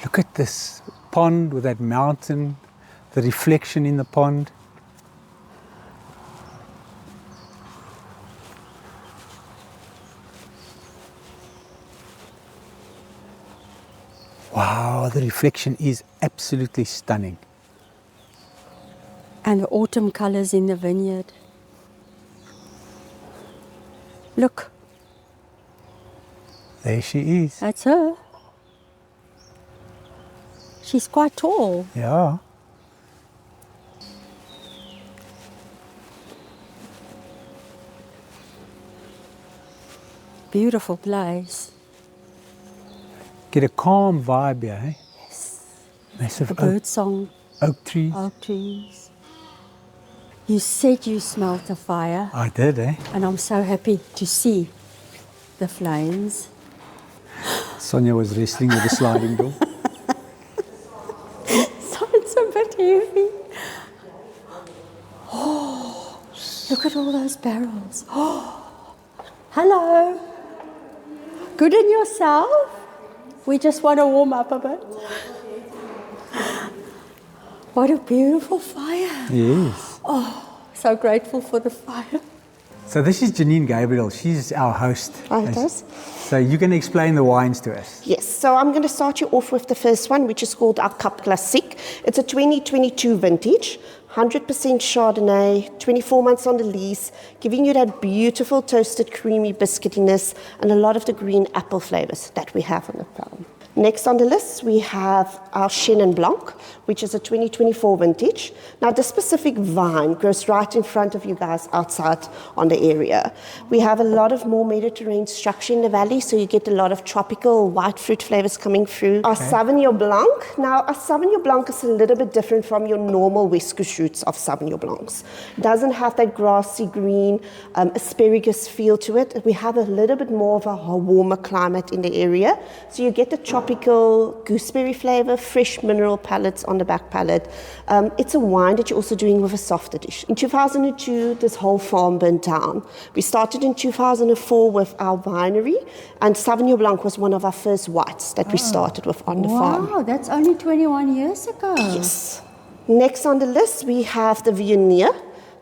[SPEAKER 1] Look at this pond with that mountain, the reflection in the pond. Wow, the reflection is absolutely stunning.
[SPEAKER 2] And the autumn colors in the vineyard. Look,
[SPEAKER 1] There she is.
[SPEAKER 2] that's her. She's quite tall.
[SPEAKER 1] Yeah.
[SPEAKER 2] Beautiful place.
[SPEAKER 1] Get a calm vibe here, eh?
[SPEAKER 2] Yes.
[SPEAKER 1] Massive
[SPEAKER 2] The bird song,
[SPEAKER 1] oak trees.
[SPEAKER 2] oak trees. You said you smelt the fire,
[SPEAKER 1] I did, eh?
[SPEAKER 2] and I'm so happy to see the flames.
[SPEAKER 1] Sonia was wrestling with the sliding door.
[SPEAKER 2] So it's a bit heavy. Oh, look at all those barrels. Oh, hello. Good in yourself? We just want to warm up a bit. What a beautiful fire.
[SPEAKER 1] Yes.
[SPEAKER 2] So grateful for the fire.
[SPEAKER 1] So this is Janine Gabriel. She's our host.
[SPEAKER 7] Right, us.
[SPEAKER 1] So you're going to explain the wines to us.
[SPEAKER 7] Yes, so I'm going to start you off with the first one, which is called our Cap Classique. It's a 2022 vintage, 100% Chardonnay, 24 months on the lease, giving you that beautiful toasted creamy biscuitiness and a lot of the green apple flavors that we have on the palm. Next on the list, we have our Chenin Blanc, which is a 2024 vintage. Now, this specific vine grows right in front of you guys outside on the area. We have a lot of more Mediterranean structure in the valley, so you get a lot of tropical white fruit flavors coming through. Our Sauvignon Blanc. Now, our Sauvignon Blanc is a little bit different from your normal West Coast roots of Sauvignon Blancs. It doesn't have that grassy green asparagus feel to it. We have a little bit more of a warmer climate in the area, so you get the tropical gooseberry flavor, fresh mineral palettes on the back palate. It's a wine that you're also doing with a softer dish. In 2002, this whole farm burnt down. We started in 2004 with our winery, and Sauvignon Blanc was one of our first whites that we started with on the farm.
[SPEAKER 2] Wow, that's only 21 years ago.
[SPEAKER 7] Yes. Next on the list, we have the Viognier.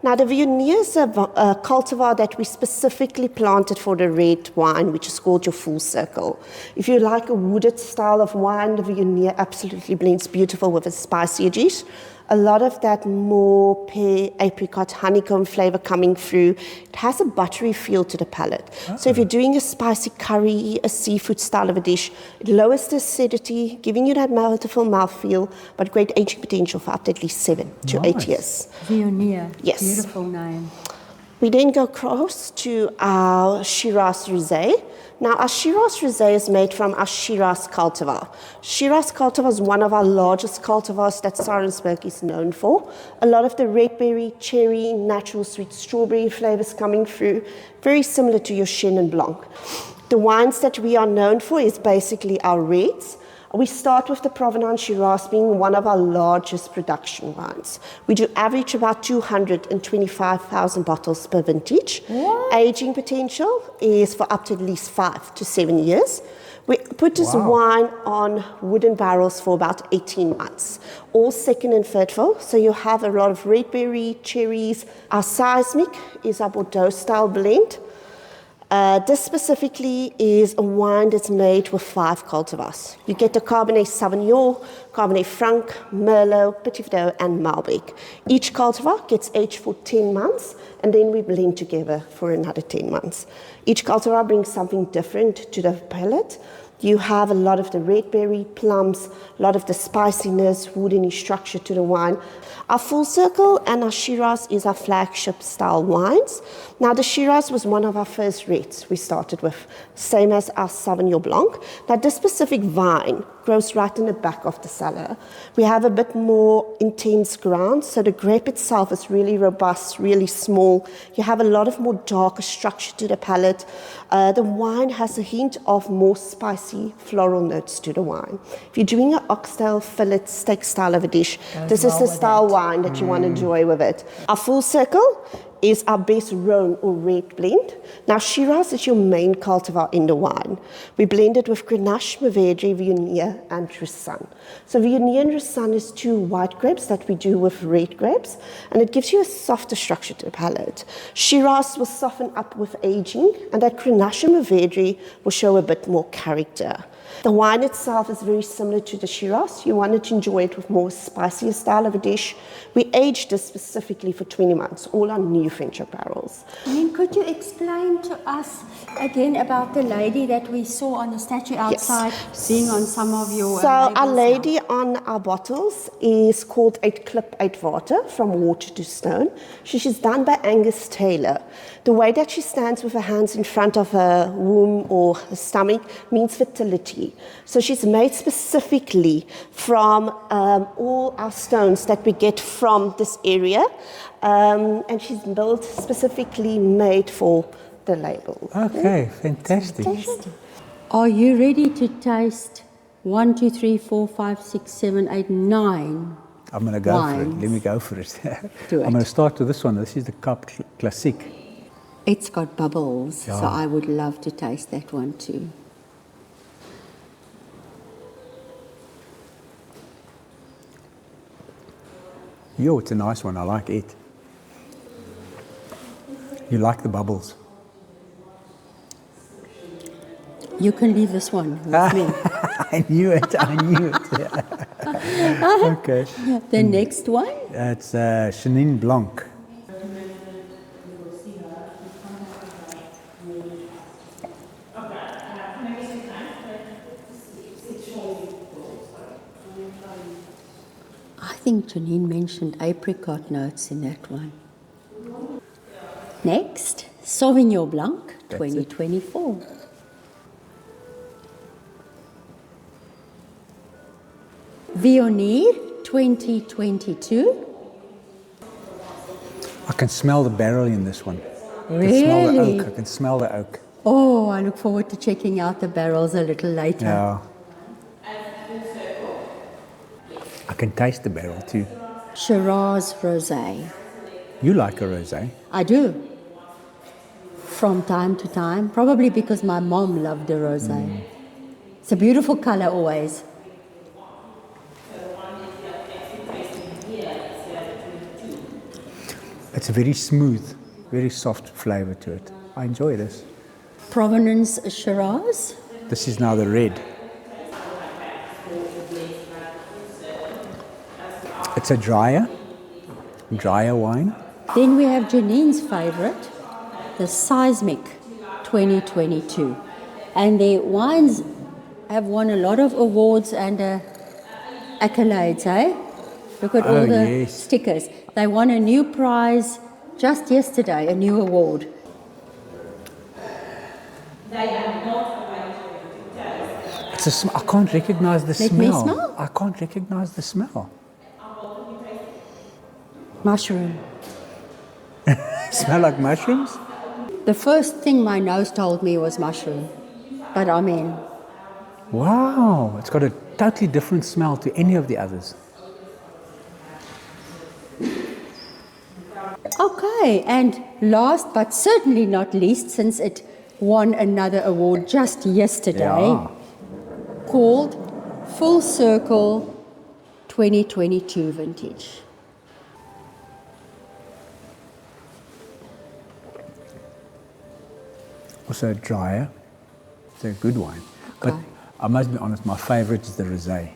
[SPEAKER 7] Now, the Viognier is a cultivar that we specifically planted for the red wine, which is called your Full Circle. If you like a wooded style of wine, the Viognier absolutely blends beautiful with a spicier dish. A lot of that more pear, apricot, honeycomb flavor coming through. It has a buttery feel to the palate. So if you're doing a spicy curry, a seafood style of a dish, it lowers the acidity, giving you that beautiful mouthfeel, but great aging potential for up to at least 7 to 8 years.
[SPEAKER 2] Viognier.
[SPEAKER 7] Yes.
[SPEAKER 2] Beautiful name.
[SPEAKER 7] We then go across to our Shiraz Rosé. Now, our Shiraz Rosé is made from our Shiraz cultivar. Shiraz cultivar is one of our largest cultivars that Sarensberg is known for. A lot of the red berry, cherry, natural sweet strawberry flavors coming through, very similar to your Chenin Blanc. The wines that we are known for is basically our reds. We start with the Provenance Shiraz being one of our largest production wines. We do average about 225,000 bottles per vintage.
[SPEAKER 2] What?
[SPEAKER 7] Aging potential is for up to at least 5 to 7 years. We put this wine on wooden barrels for about 18 months, all second and third fill. So you have a lot of red berry, cherries. Our Seismic is our Bordeaux style blend. This specifically is a wine that's made with 5 cultivars. You get the Cabernet Sauvignon, Cabernet Franc, Merlot, Petit Verdot, and Malbec. Each cultivar gets aged for 10 months, and then we blend together for another 10 months. Each cultivar brings something different to the palate. You have a lot of the red berry, plums, a lot of the spiciness, woodeny structure to the wine. Our Full Circle and our Shiraz is our flagship style wines. Now the Shiraz was one of our first reds we started with, same as our Sauvignon Blanc. Now this specific vine grows right in the back of the cellar. We have a bit more intense ground, so the grape itself is really robust, really small. You have a lot of more darker structure to the palate. The wine has a hint of more spicy floral notes to the wine. If you're doing an oxtail, fillet, steak style of a dish, this is the style wine that you want to enjoy with it. Our Full Circle is our best Rhone or red blend. Now Shiraz is your main cultivar in the wine. We blend it with Grenache, Mourvedre, Viognier, and Roussanne. So Viognier and Roussanne is 2 white grapes that we do with red grapes, and it gives you a softer structure to the palate. Shiraz will soften up with aging, and that Grenache and Mourvedre will show a bit more character. The wine itself is very similar to the Shiraz. You wanted to enjoy it with more spicier style of a dish. We aged this specifically for 20 months, all on new French oak barrels.
[SPEAKER 2] Could you explain to us again about the lady that we saw on the statue outside, being on some of your
[SPEAKER 7] So our
[SPEAKER 2] labels
[SPEAKER 7] lady
[SPEAKER 2] now?
[SPEAKER 7] on our bottles is called 8 Klip 8 Water, from water to stone. She's done by Angus Taylor. The way that she stands with her hands in front of her womb or her stomach means fertility. So she's made specifically from all our stones that we get from this area, and she's built specifically made for the label.
[SPEAKER 1] Okay, fantastic.
[SPEAKER 2] Are you ready to taste 1, 2, 3, 4, 5, 6, 7, 8, 9?
[SPEAKER 1] I'm going to go for it.
[SPEAKER 2] Wines.
[SPEAKER 1] Let me go for it.
[SPEAKER 2] Do it.
[SPEAKER 1] I'm going to start with this one. This is the Cap Classique.
[SPEAKER 2] It's got bubbles,
[SPEAKER 1] Yeah.
[SPEAKER 2] so I would love to taste that one too.
[SPEAKER 1] Yo, it's a nice one. I like it. You like the bubbles?
[SPEAKER 2] You can leave this one with me.
[SPEAKER 1] I knew it. I knew it. Okay.
[SPEAKER 2] The next one?
[SPEAKER 1] It's Chenin Blanc.
[SPEAKER 2] I think Janine mentioned apricot notes in that one. Next, Sauvignon Blanc,
[SPEAKER 1] That's it.
[SPEAKER 2] 2024. Viognier, 2022.
[SPEAKER 1] I can smell the barrel in this one.
[SPEAKER 2] Really?
[SPEAKER 1] I can smell the oak. I can smell the oak.
[SPEAKER 2] Oh, I look forward to checking out the barrels a little later.
[SPEAKER 1] Yeah. I can taste the barrel too.
[SPEAKER 2] Shiraz Rosé.
[SPEAKER 1] You like a rosé?
[SPEAKER 2] I do. From time to time, probably because my mom loved the rosé. It's a beautiful color always.
[SPEAKER 1] It's very smooth, very soft flavor to it. I enjoy this.
[SPEAKER 2] Provenance Shiraz.
[SPEAKER 1] This is now the red. It's a drier wine.
[SPEAKER 2] Then we have Janine's favorite, the Seismic 2022. And their wines have won a lot of awards and accolades, eh? Look at all the
[SPEAKER 1] yes.
[SPEAKER 2] stickers. They won a new prize just yesterday, a new award.
[SPEAKER 1] It's a I can't recognize the
[SPEAKER 2] Let me
[SPEAKER 1] smell.
[SPEAKER 2] smell.
[SPEAKER 1] I can't recognize the smell.
[SPEAKER 2] Mushroom.
[SPEAKER 1] Smell like mushrooms?
[SPEAKER 2] The first thing my nose told me was mushroom. But I mean,
[SPEAKER 1] Wow, it's got a totally different smell to any of the others.
[SPEAKER 2] okay. And last but certainly not least, since it won another award just yesterday,
[SPEAKER 1] Yeah.
[SPEAKER 2] called Full Circle 2022 vintage.
[SPEAKER 1] also drier. It's a good wine. But I must be honest, my favorite is the rosé.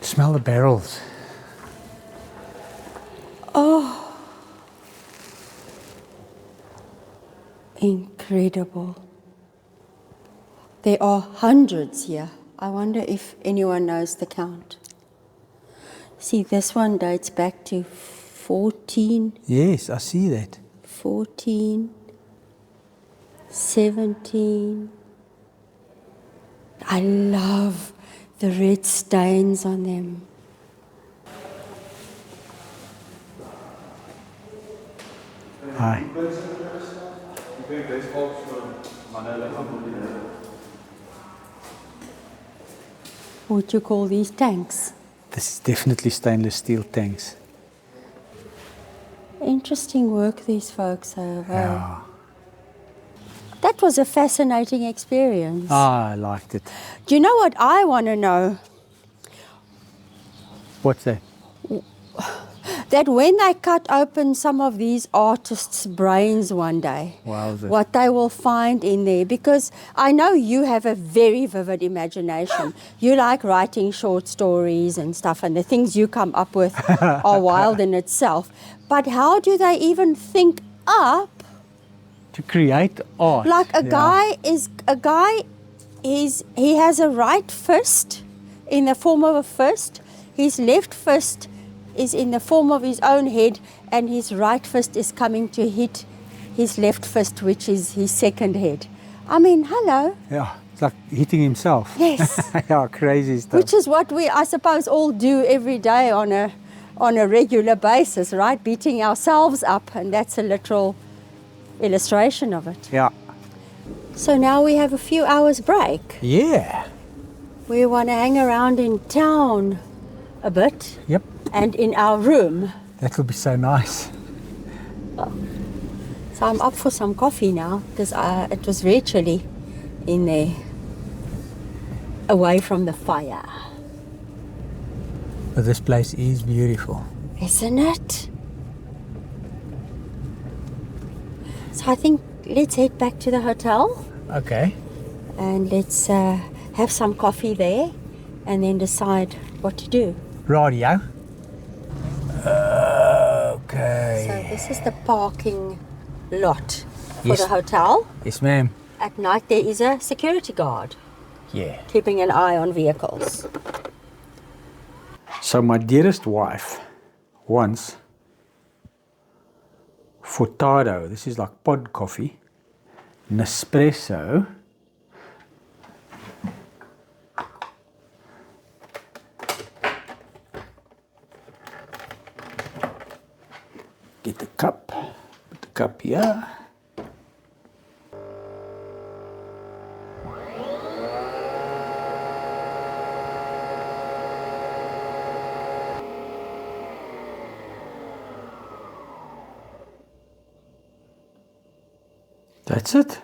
[SPEAKER 1] Smell the barrels.
[SPEAKER 2] Oh, incredible. There are hundreds here. I wonder if anyone knows the count. See, this one dates back to 14.
[SPEAKER 1] Yes, I see that.
[SPEAKER 2] 14, 17. I love the red stains on them.
[SPEAKER 1] Hi.
[SPEAKER 2] What would you call these tanks?
[SPEAKER 1] This is definitely stainless steel tanks.
[SPEAKER 2] Interesting work these folks have.
[SPEAKER 1] Yeah.
[SPEAKER 2] That was a fascinating experience.
[SPEAKER 1] I liked it.
[SPEAKER 2] Do you know what I want to know?
[SPEAKER 1] What's that?
[SPEAKER 2] That when they cut open some of these artists' brains one day,
[SPEAKER 1] Wowza.
[SPEAKER 2] what they will find in there. Because I know you have a very vivid imagination. You like writing short stories and stuff, and the things you come up with are wild in itself. But how do they even think up?
[SPEAKER 1] To create art.
[SPEAKER 2] Like he has a right fist in the form of a fist. His left fist is in the form of his own head, and his right fist is coming to hit his left fist, which is his second head. I mean, hello.
[SPEAKER 1] Yeah, it's like hitting himself.
[SPEAKER 2] Yes.
[SPEAKER 1] Yeah, crazy stuff.
[SPEAKER 2] Which is what we, I suppose, all do every day on a regular basis, right? Beating ourselves up, and that's a literal illustration of it.
[SPEAKER 1] Yeah.
[SPEAKER 2] So now we have a few hours break.
[SPEAKER 1] Yeah.
[SPEAKER 2] We want to hang around in town a bit
[SPEAKER 1] Yep.
[SPEAKER 2] and in our room.
[SPEAKER 1] That will be so nice.
[SPEAKER 2] So I'm up for some coffee now because it was very chilly in there, away from the fire.
[SPEAKER 1] But this place is beautiful.
[SPEAKER 2] Isn't it? So I think let's head back to the hotel
[SPEAKER 1] Okay.
[SPEAKER 2] and let's have some coffee there and then decide what to do.
[SPEAKER 1] Radio.
[SPEAKER 2] So
[SPEAKER 1] Okay.
[SPEAKER 2] this is the parking lot for
[SPEAKER 1] Yes.
[SPEAKER 2] the hotel.
[SPEAKER 1] Yes, ma'am.
[SPEAKER 2] At night there is a security guard
[SPEAKER 1] Yeah.
[SPEAKER 2] keeping an eye on vehicles.
[SPEAKER 1] So my dearest wife wants Furtado. This is like pod coffee. Nespresso. Get the cup. Put the cup here. That's it.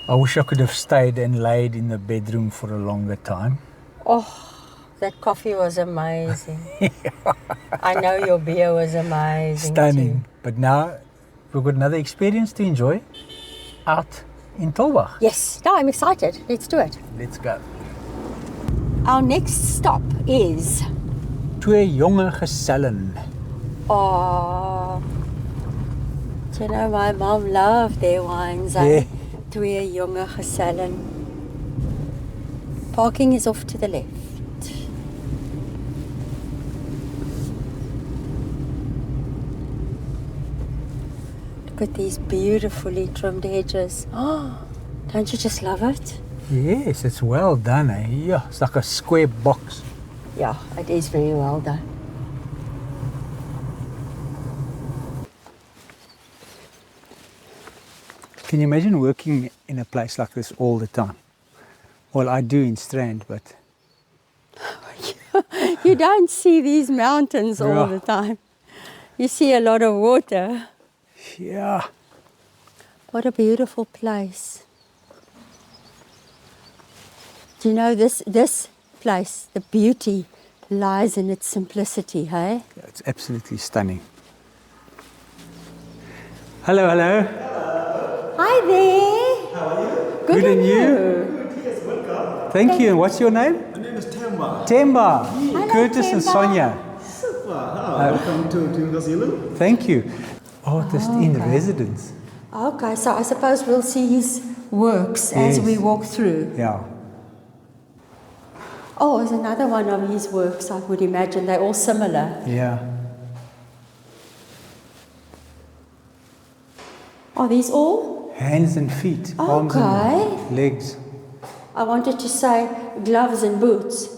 [SPEAKER 1] I wish I could have stayed and laid in the bedroom for a longer time.
[SPEAKER 2] Oh, that coffee was amazing. I know your beer was amazing.
[SPEAKER 1] Stunning.
[SPEAKER 2] Too.
[SPEAKER 1] But now we've got another experience to enjoy out in Tulbagh.
[SPEAKER 2] Yes, now I'm excited. Let's do it.
[SPEAKER 1] Let's go.
[SPEAKER 2] Our next stop is...
[SPEAKER 1] Twee jonge gesellen.
[SPEAKER 2] Oh, do you know, my mom loved their wines.
[SPEAKER 1] Yeah.
[SPEAKER 2] Twee jonge gesellen. Parking is off to the left. Look at these beautifully trimmed hedges. Oh, don't you just love it?
[SPEAKER 1] Yes, it's well done. Eh? Yeah, it's like a square box.
[SPEAKER 2] Yeah, it is very well done.
[SPEAKER 1] Can you imagine working in a place like this all the time? Well, I do in Strand, but
[SPEAKER 2] You don't see these mountains all
[SPEAKER 1] Yeah.
[SPEAKER 2] the time. You see a lot of water.
[SPEAKER 1] Yeah.
[SPEAKER 2] What a beautiful place. Do you know this place, the beauty lies in its simplicity, hey?
[SPEAKER 1] It's absolutely stunning. Hello, hello.
[SPEAKER 2] Hi there.
[SPEAKER 1] How are you? Good, and you? Thank you. And what's your name?
[SPEAKER 8] My name is Temba.
[SPEAKER 1] Temba.
[SPEAKER 2] Hello,
[SPEAKER 1] Curtis and
[SPEAKER 2] Temba.
[SPEAKER 1] Sonia.
[SPEAKER 8] Super. Welcome to New Zealand.
[SPEAKER 1] Thank you. Artist in residence.
[SPEAKER 2] Okay, so I suppose we'll see his works as
[SPEAKER 1] Yes.
[SPEAKER 2] we walk through.
[SPEAKER 1] Yeah.
[SPEAKER 2] Oh, there's another one of his works, I would imagine. They're all similar.
[SPEAKER 1] Yeah.
[SPEAKER 2] Are these all?
[SPEAKER 1] Hands and feet. Arms
[SPEAKER 2] Okay.
[SPEAKER 1] and legs.
[SPEAKER 2] I wanted to say gloves and boots.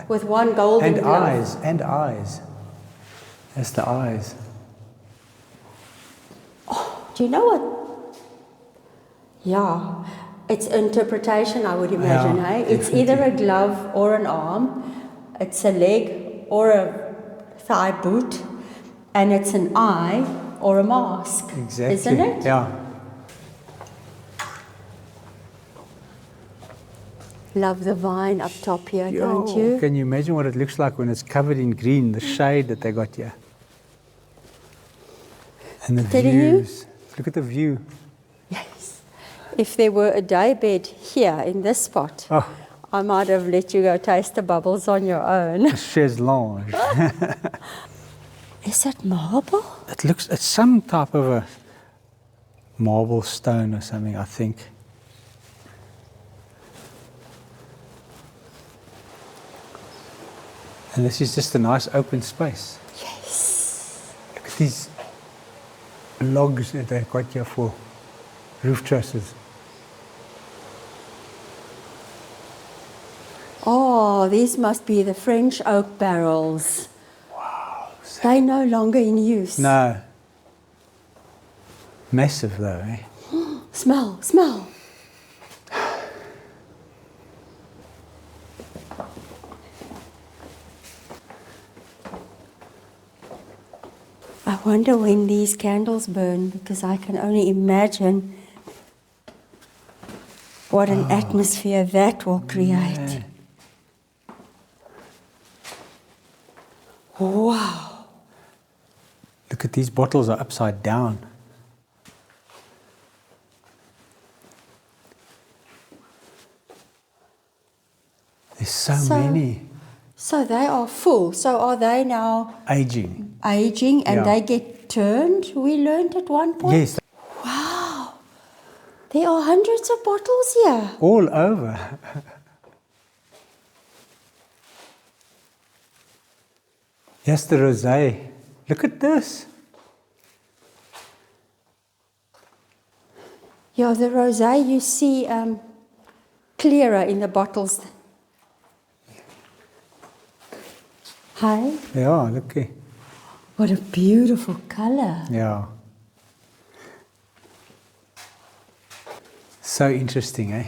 [SPEAKER 2] With one golden
[SPEAKER 1] And
[SPEAKER 2] glove.
[SPEAKER 1] eyes. And eyes. That's the eyes.
[SPEAKER 2] Do you know what? Yeah, it's interpretation, I would imagine,
[SPEAKER 1] Yeah,
[SPEAKER 2] hey? It's either a glove or an arm, it's a leg or a thigh boot, and it's an eye or a mask.
[SPEAKER 1] Exactly.
[SPEAKER 2] Isn't it?
[SPEAKER 1] Yeah.
[SPEAKER 2] Love the vine up top here, don't you?
[SPEAKER 1] Can you imagine what it looks like when it's covered in green, the shade that they got here? And the
[SPEAKER 2] Telling you?
[SPEAKER 1] views. Look at the view.
[SPEAKER 2] Yes. If there were a day bed here in this spot,
[SPEAKER 1] Oh,
[SPEAKER 2] I might have let you go taste the bubbles on your own.
[SPEAKER 1] chaise lounge.
[SPEAKER 2] Is that marble?
[SPEAKER 1] It's some type of a marble stone or something, I think. And this is just a nice open space.
[SPEAKER 2] Yes.
[SPEAKER 1] Look at these logs that they've got here for roof trusses.
[SPEAKER 2] Oh, these must be the French oak barrels.
[SPEAKER 1] Wow.
[SPEAKER 2] They're no longer in use.
[SPEAKER 1] No. Massive though, eh?
[SPEAKER 2] Smell, smell. I wonder when these candles burn, because I can only imagine what an atmosphere that will create.
[SPEAKER 1] Yeah.
[SPEAKER 2] Wow.
[SPEAKER 1] Look at these bottles are upside down. There's so many.
[SPEAKER 2] So they are full. So are they now
[SPEAKER 1] Aging.
[SPEAKER 2] aging and
[SPEAKER 1] Yeah.
[SPEAKER 2] they get turned? We learned at one point.
[SPEAKER 1] Yes,
[SPEAKER 2] Wow. There are hundreds of bottles here.
[SPEAKER 1] all over. Yes, the rosé. Look at this.
[SPEAKER 2] Yeah, the rosé you see clearer in the bottles. Hi.
[SPEAKER 1] Yeah, look here.
[SPEAKER 2] What a beautiful color.
[SPEAKER 1] Yeah. So interesting, eh?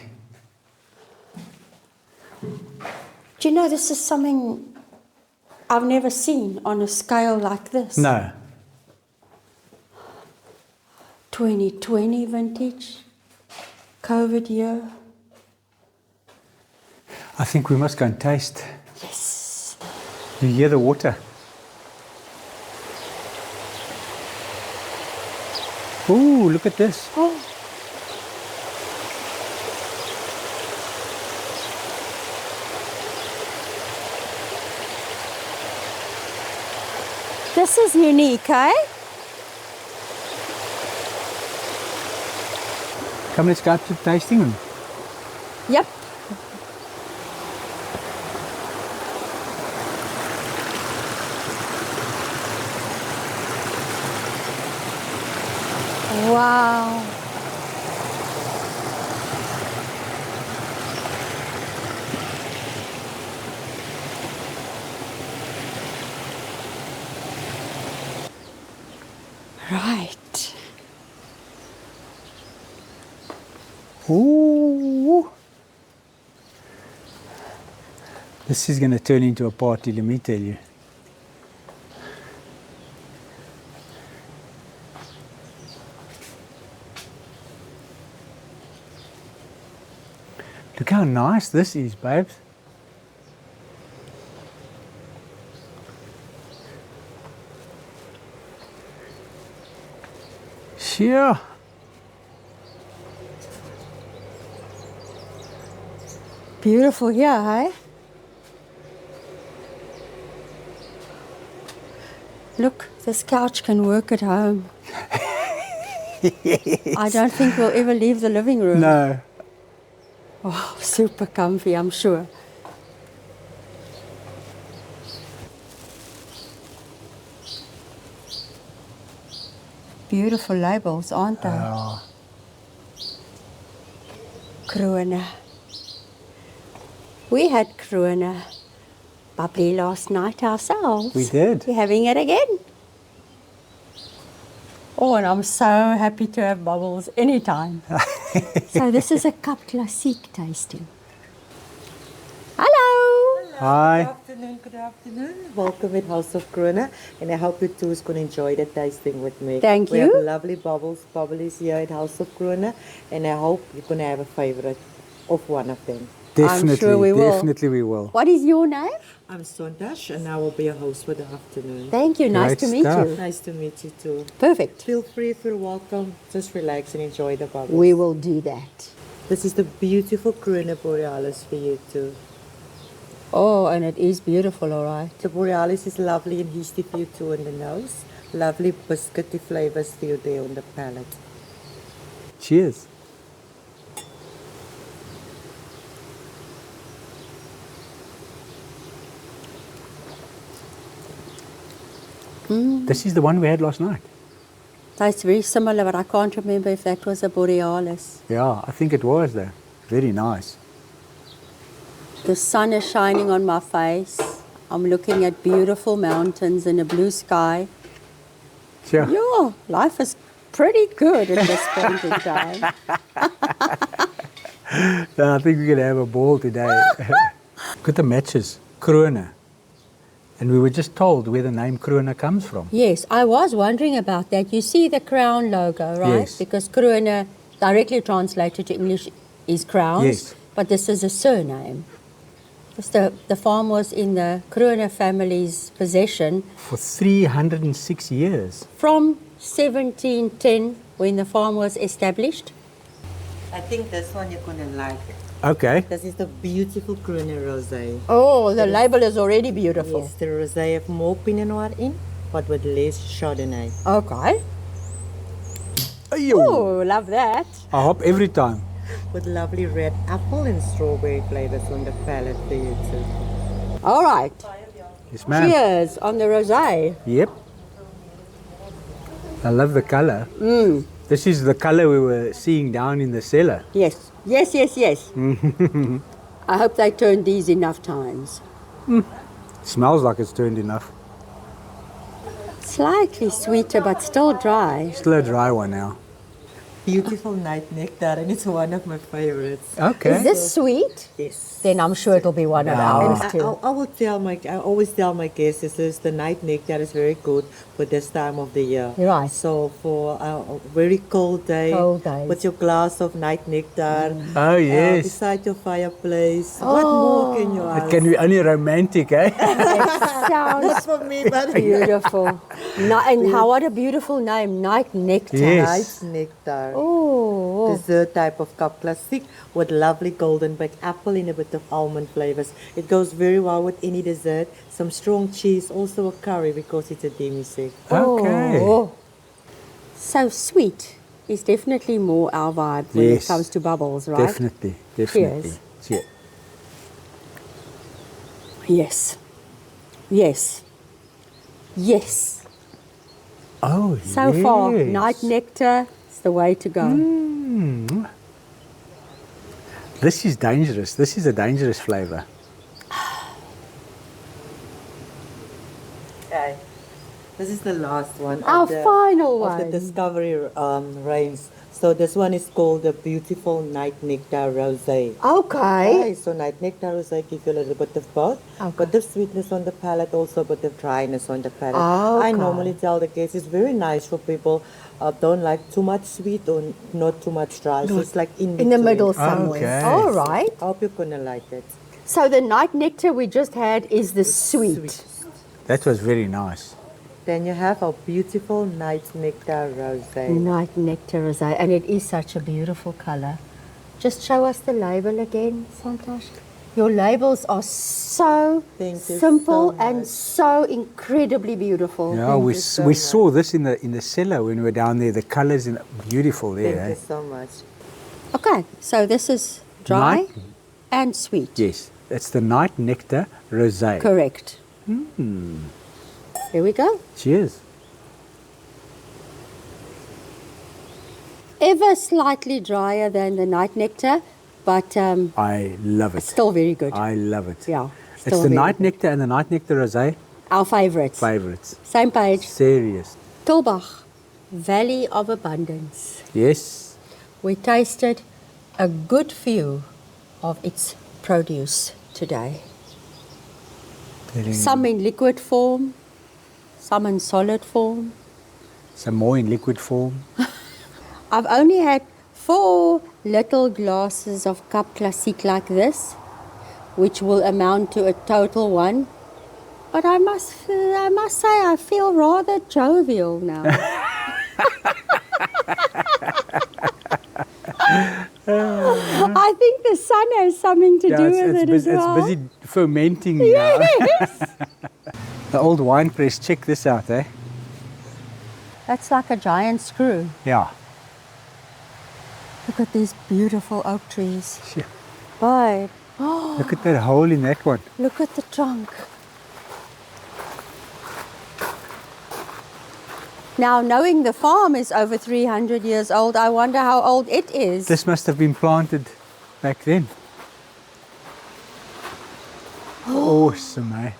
[SPEAKER 2] Do you know this is something I've never seen on a scale like this?
[SPEAKER 1] No.
[SPEAKER 2] 2020 vintage, COVID year.
[SPEAKER 1] I think we must go and taste.
[SPEAKER 2] Yes.
[SPEAKER 1] You hear the water. Ooh, look at this.
[SPEAKER 2] Oh. This is unique, eh?
[SPEAKER 1] Come, let's go up to the tasting room.
[SPEAKER 2] Yep. Wow. Right.
[SPEAKER 1] Ooh. This is going to turn into a party, let me tell you. Look how nice this is, babes. Sure.
[SPEAKER 2] Beautiful here, hey? Look, this couch can work at home.
[SPEAKER 1] Yes.
[SPEAKER 2] I don't think we'll ever leave the living room.
[SPEAKER 1] No.
[SPEAKER 2] Oh, super comfy, I'm sure. Beautiful labels, aren't they?
[SPEAKER 1] Oh,
[SPEAKER 2] Kroene. We had Kroene bubbly last night ourselves.
[SPEAKER 1] we did.
[SPEAKER 2] We're having it again. Oh, and I'm so happy to have bubbles anytime. So this is a Cap Classique tasting. Hello.
[SPEAKER 1] Hi.
[SPEAKER 9] Good afternoon. Welcome at House of Kroene, and I hope you two is going to enjoy the tasting with me.
[SPEAKER 2] Thank
[SPEAKER 9] We
[SPEAKER 2] you.
[SPEAKER 9] have lovely bubblies here at House of Kroene, and I hope you're going to have a favorite of one of them.
[SPEAKER 1] Definitely,
[SPEAKER 2] sure we will.
[SPEAKER 1] definitely we will.
[SPEAKER 2] What is your name?
[SPEAKER 9] I'm Sontash, and I will be your host for the afternoon.
[SPEAKER 2] Thank you. Nice
[SPEAKER 1] Great
[SPEAKER 2] to meet
[SPEAKER 1] stuff.
[SPEAKER 2] you.
[SPEAKER 9] Nice to meet you too.
[SPEAKER 2] Perfect.
[SPEAKER 9] Feel free, feel welcome. Just relax and enjoy the bubbles.
[SPEAKER 2] We will do that.
[SPEAKER 9] This is the beautiful Kroene Borealis for you too.
[SPEAKER 2] Oh, and it is beautiful, all right.
[SPEAKER 9] The Borealis is lovely and yeasty for you too on the nose. Lovely biscuity flavors for you there on the palate.
[SPEAKER 1] Cheers. This is the one we had last night.
[SPEAKER 2] Tastes very similar, but I can't remember if that was a Borealis.
[SPEAKER 1] Yeah, I think it was though. Very nice.
[SPEAKER 2] The sun is shining on my face. I'm looking at beautiful mountains and a blue sky.
[SPEAKER 1] Sure.
[SPEAKER 2] Yeah, life is pretty good at this point in time.
[SPEAKER 1] I think we're going to have a ball today. Look at the matches. Kroene. And we were just told where the name Kroene comes from.
[SPEAKER 2] Yes, I was wondering about that. You see the crown logo, right?
[SPEAKER 1] Yes.
[SPEAKER 2] Because Kroene, directly translated to English, is crowns.
[SPEAKER 1] Yes.
[SPEAKER 2] But this is a surname. The farm was in the Kroene family's possession
[SPEAKER 1] For 306 years.
[SPEAKER 2] from 1710, when the farm was established.
[SPEAKER 9] I think this one you're going to like.
[SPEAKER 1] Okay.
[SPEAKER 9] This is the beautiful Kroene Rosé.
[SPEAKER 2] Oh, the label is already beautiful.
[SPEAKER 9] Yes, the rosé have more Pinot Noir in, but with less Chardonnay.
[SPEAKER 2] Okay.
[SPEAKER 1] Ayo.
[SPEAKER 2] Oh, love that.
[SPEAKER 1] I hop every time.
[SPEAKER 9] With lovely red apple and strawberry flavors on the palate for you too.
[SPEAKER 2] All right.
[SPEAKER 1] Yes, ma'am.
[SPEAKER 2] Cheers on the rosé.
[SPEAKER 1] Yep. I love the color. This is the color we were seeing down in the cellar.
[SPEAKER 2] Yes. Yes, yes, yes. I hope they turned these enough times.
[SPEAKER 1] Smells like it's turned enough.
[SPEAKER 2] Slightly sweeter, but still dry.
[SPEAKER 1] Still a dry one now.
[SPEAKER 9] Beautiful night nectar, and it's one of my favorites.
[SPEAKER 1] Okay.
[SPEAKER 2] Is this sweet?
[SPEAKER 9] Yes.
[SPEAKER 2] Then I'm sure it'll be one of
[SPEAKER 1] Wow.
[SPEAKER 2] ours too.
[SPEAKER 9] I always tell my guests, this is the night nectar is very good for this time of the year.
[SPEAKER 2] Right.
[SPEAKER 9] So for a very cold day,
[SPEAKER 2] Cold days.
[SPEAKER 9] with your glass of night nectar,
[SPEAKER 1] Oh, yes.
[SPEAKER 9] beside your fireplace, what more can you ask?
[SPEAKER 1] It can be only romantic, eh?
[SPEAKER 2] Sounds
[SPEAKER 9] for me, but
[SPEAKER 2] beautiful. And what a beautiful name, Night Nectar.
[SPEAKER 1] Yes.
[SPEAKER 9] night nectar.
[SPEAKER 2] Oh,
[SPEAKER 9] Dessert type of Cap Classique with lovely golden baked apple and a bit of almond flavors. It goes very well with any dessert. Some strong cheese, also a curry because it's a demi-sec.
[SPEAKER 1] Okay.
[SPEAKER 2] Oh. So sweet is definitely more our vibe when it
[SPEAKER 1] Yes.
[SPEAKER 2] comes to bubbles, right?
[SPEAKER 1] Definitely, definitely.
[SPEAKER 2] Cheers.
[SPEAKER 1] Cheers.
[SPEAKER 2] Yes. Yes. Yes.
[SPEAKER 1] Oh,
[SPEAKER 2] So
[SPEAKER 1] yes.
[SPEAKER 2] far, Night Nectar is the way to go.
[SPEAKER 1] This is dangerous. This is a dangerous flavor.
[SPEAKER 9] Okay. This is the last one.
[SPEAKER 2] Our final
[SPEAKER 9] of the
[SPEAKER 2] one.
[SPEAKER 9] Discovery range. So this one is called the Beautiful Night Nectar Rosé.
[SPEAKER 2] Okay.
[SPEAKER 9] So Night Nectar Rosé gives you a little bit of both.
[SPEAKER 2] Okay.
[SPEAKER 9] But the sweetness on the palate, also a bit of dryness on the palate.
[SPEAKER 2] Okay.
[SPEAKER 9] I normally tell the guests it's very nice for people don't like too much sweet or not too much dry. So it's like in
[SPEAKER 2] In the
[SPEAKER 9] between.
[SPEAKER 2] middle somewhere.
[SPEAKER 1] Okay.
[SPEAKER 2] All right.
[SPEAKER 9] I hope you're going to like it.
[SPEAKER 2] So the night nectar we just had is the sweet.
[SPEAKER 1] That was very nice.
[SPEAKER 9] Then you have our beautiful Night Nectar Rosé.
[SPEAKER 2] Night nectar rosé, and it is such a beautiful color. Just show us the label again, Santosh. Your labels are so
[SPEAKER 9] Thank you
[SPEAKER 2] simple
[SPEAKER 9] so
[SPEAKER 2] and
[SPEAKER 9] much.
[SPEAKER 2] so incredibly beautiful.
[SPEAKER 1] Yeah, we saw this in the cellar when we were down there. The colors in beautiful there.
[SPEAKER 9] Thank
[SPEAKER 1] eh?
[SPEAKER 9] you so much.
[SPEAKER 2] Okay, so this is dry
[SPEAKER 1] Night-
[SPEAKER 2] and sweet.
[SPEAKER 1] Yes, it's the Night Nectar Rosé.
[SPEAKER 2] Correct. Here we go.
[SPEAKER 1] Cheers.
[SPEAKER 2] Ever slightly drier than the night nectar, but
[SPEAKER 1] I love it.
[SPEAKER 2] still very good.
[SPEAKER 1] I love it.
[SPEAKER 2] Yeah,
[SPEAKER 1] It's
[SPEAKER 2] still
[SPEAKER 1] the
[SPEAKER 2] very
[SPEAKER 1] Night
[SPEAKER 2] good.
[SPEAKER 1] Nectar and the Night Nectar Rosé
[SPEAKER 2] Our favorites.
[SPEAKER 1] favorites.
[SPEAKER 2] Same page.
[SPEAKER 1] Serious.
[SPEAKER 2] Tulbagh, Valley of Abundance.
[SPEAKER 1] Yes.
[SPEAKER 2] We tasted a good few of its produce today. Some in liquid form, some in solid form.
[SPEAKER 1] Some more in liquid form.
[SPEAKER 2] I've only had 4 little glasses of Cap Classique like this, which will amount to a total 1. But I must say I feel rather jovial now. I think the sun has something to do with it as well.
[SPEAKER 1] It's busy fermenting now.
[SPEAKER 2] Yes.
[SPEAKER 1] The old wine press, check this out, eh?
[SPEAKER 2] That's like a giant screw.
[SPEAKER 1] Yeah.
[SPEAKER 2] Look at these beautiful oak trees.
[SPEAKER 1] Sure.
[SPEAKER 2] Babe,
[SPEAKER 1] Look at that hole in that one.
[SPEAKER 2] look at the trunk. Now, knowing the farm is over 300 years old, I wonder how old it is.
[SPEAKER 1] This must have been planted back then. Awesome, eh?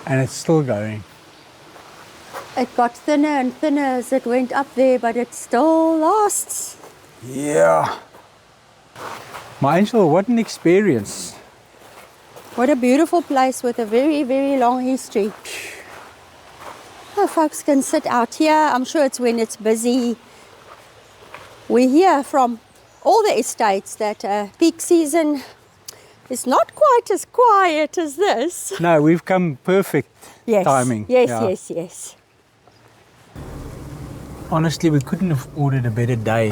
[SPEAKER 1] And it's still going.
[SPEAKER 2] It got thinner and thinner as it went up there, but it still lasts.
[SPEAKER 1] Yeah. My angel, what an experience.
[SPEAKER 2] What a beautiful place with a very, very long history. Oh, folks can sit out here. I'm sure it's when it's busy. We hear from all the estates that peak season is not quite as quiet as this.
[SPEAKER 1] No, we've come perfect
[SPEAKER 2] Yes,
[SPEAKER 1] timing.
[SPEAKER 2] yes,
[SPEAKER 1] Yeah.
[SPEAKER 2] yes, yes.
[SPEAKER 1] Honestly, we couldn't have ordered a better day